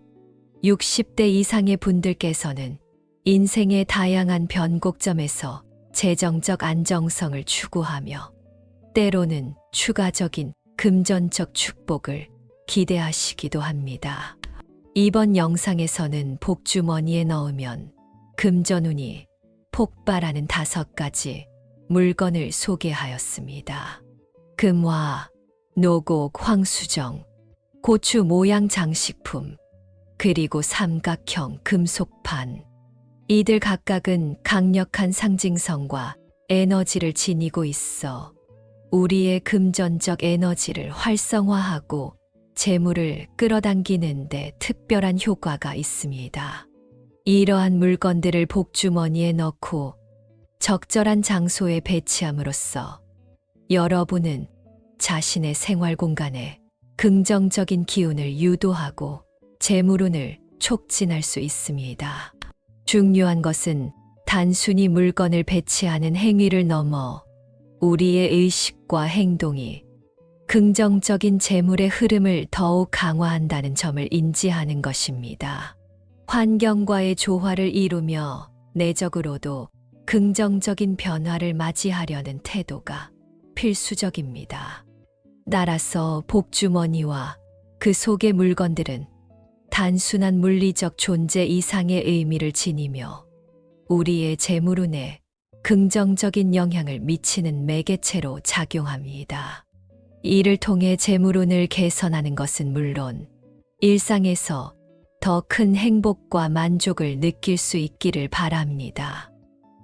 60대 이상의 분들께서는 인생의 다양한 변곡점에서 재정적 안정성을 추구하며 때로는 추가적인 금전적 축복을 기대하시기도 합니다. 이번 영상에서는 복주머니에 넣으면 금전운이 폭발하는 5가지 물건을 소개하였습니다. 금화, 노곡, 황수정, 고추 모양 장식품, 그리고 삼각형 금속판. 이들 각각은 강력한 상징성과 에너지를 지니고 있어 우리의 금전적 에너지를 활성화하고 재물을 끌어당기는 데 특별한 효과가 있습니다. 이러한 물건들을 복주머니에 넣고 적절한 장소에 배치함으로써 여러분은 자신의 생활 공간에 긍정적인 기운을 유도하고 재물운을 촉진할 수 있습니다. 중요한 것은 단순히 물건을 배치하는 행위를 넘어 우리의 의식과 행동이 긍정적인 재물의 흐름을 더욱 강화한다는 점을 인지하는 것입니다. 환경과의 조화를 이루며 내적으로도 긍정적인 변화를 맞이하려는 태도가 필수적입니다. 따라서 복주머니와 그 속의 물건들은 단순한 물리적 존재 이상의 의미를 지니며 우리의 재물운에 긍정적인 영향을 미치는 매개체로 작용합니다. 이를 통해 재물운을 개선하는 것은 물론 일상에서 더 큰 행복과 만족을 느낄 수 있기를 바랍니다.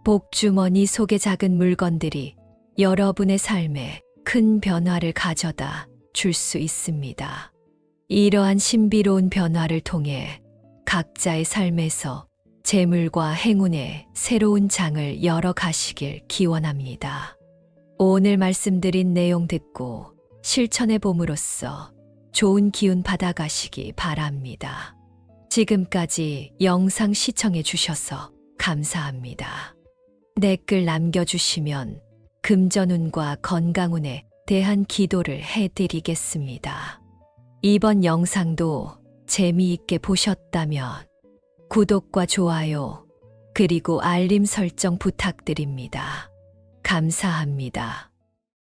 복주머니 속의 작은 물건들이 여러분의 삶에 큰 변화를 가져다 줄 수 있습니다. 이러한 신비로운 변화를 통해 각자의 삶에서 재물과 행운의 새로운 장을 열어가시길 기원합니다. 오늘 말씀드린 내용 듣고 실천해 봄으로써 좋은 기운 받아가시기 바랍니다. 지금까지 영상 시청해 주셔서 감사합니다. 댓글 남겨주시면 금전운과 건강운에 대한 기도를 해드리겠습니다. 이번 영상도 재미있게 보셨다면 구독과 좋아요 그리고 알림 설정 부탁드립니다. 감사합니다.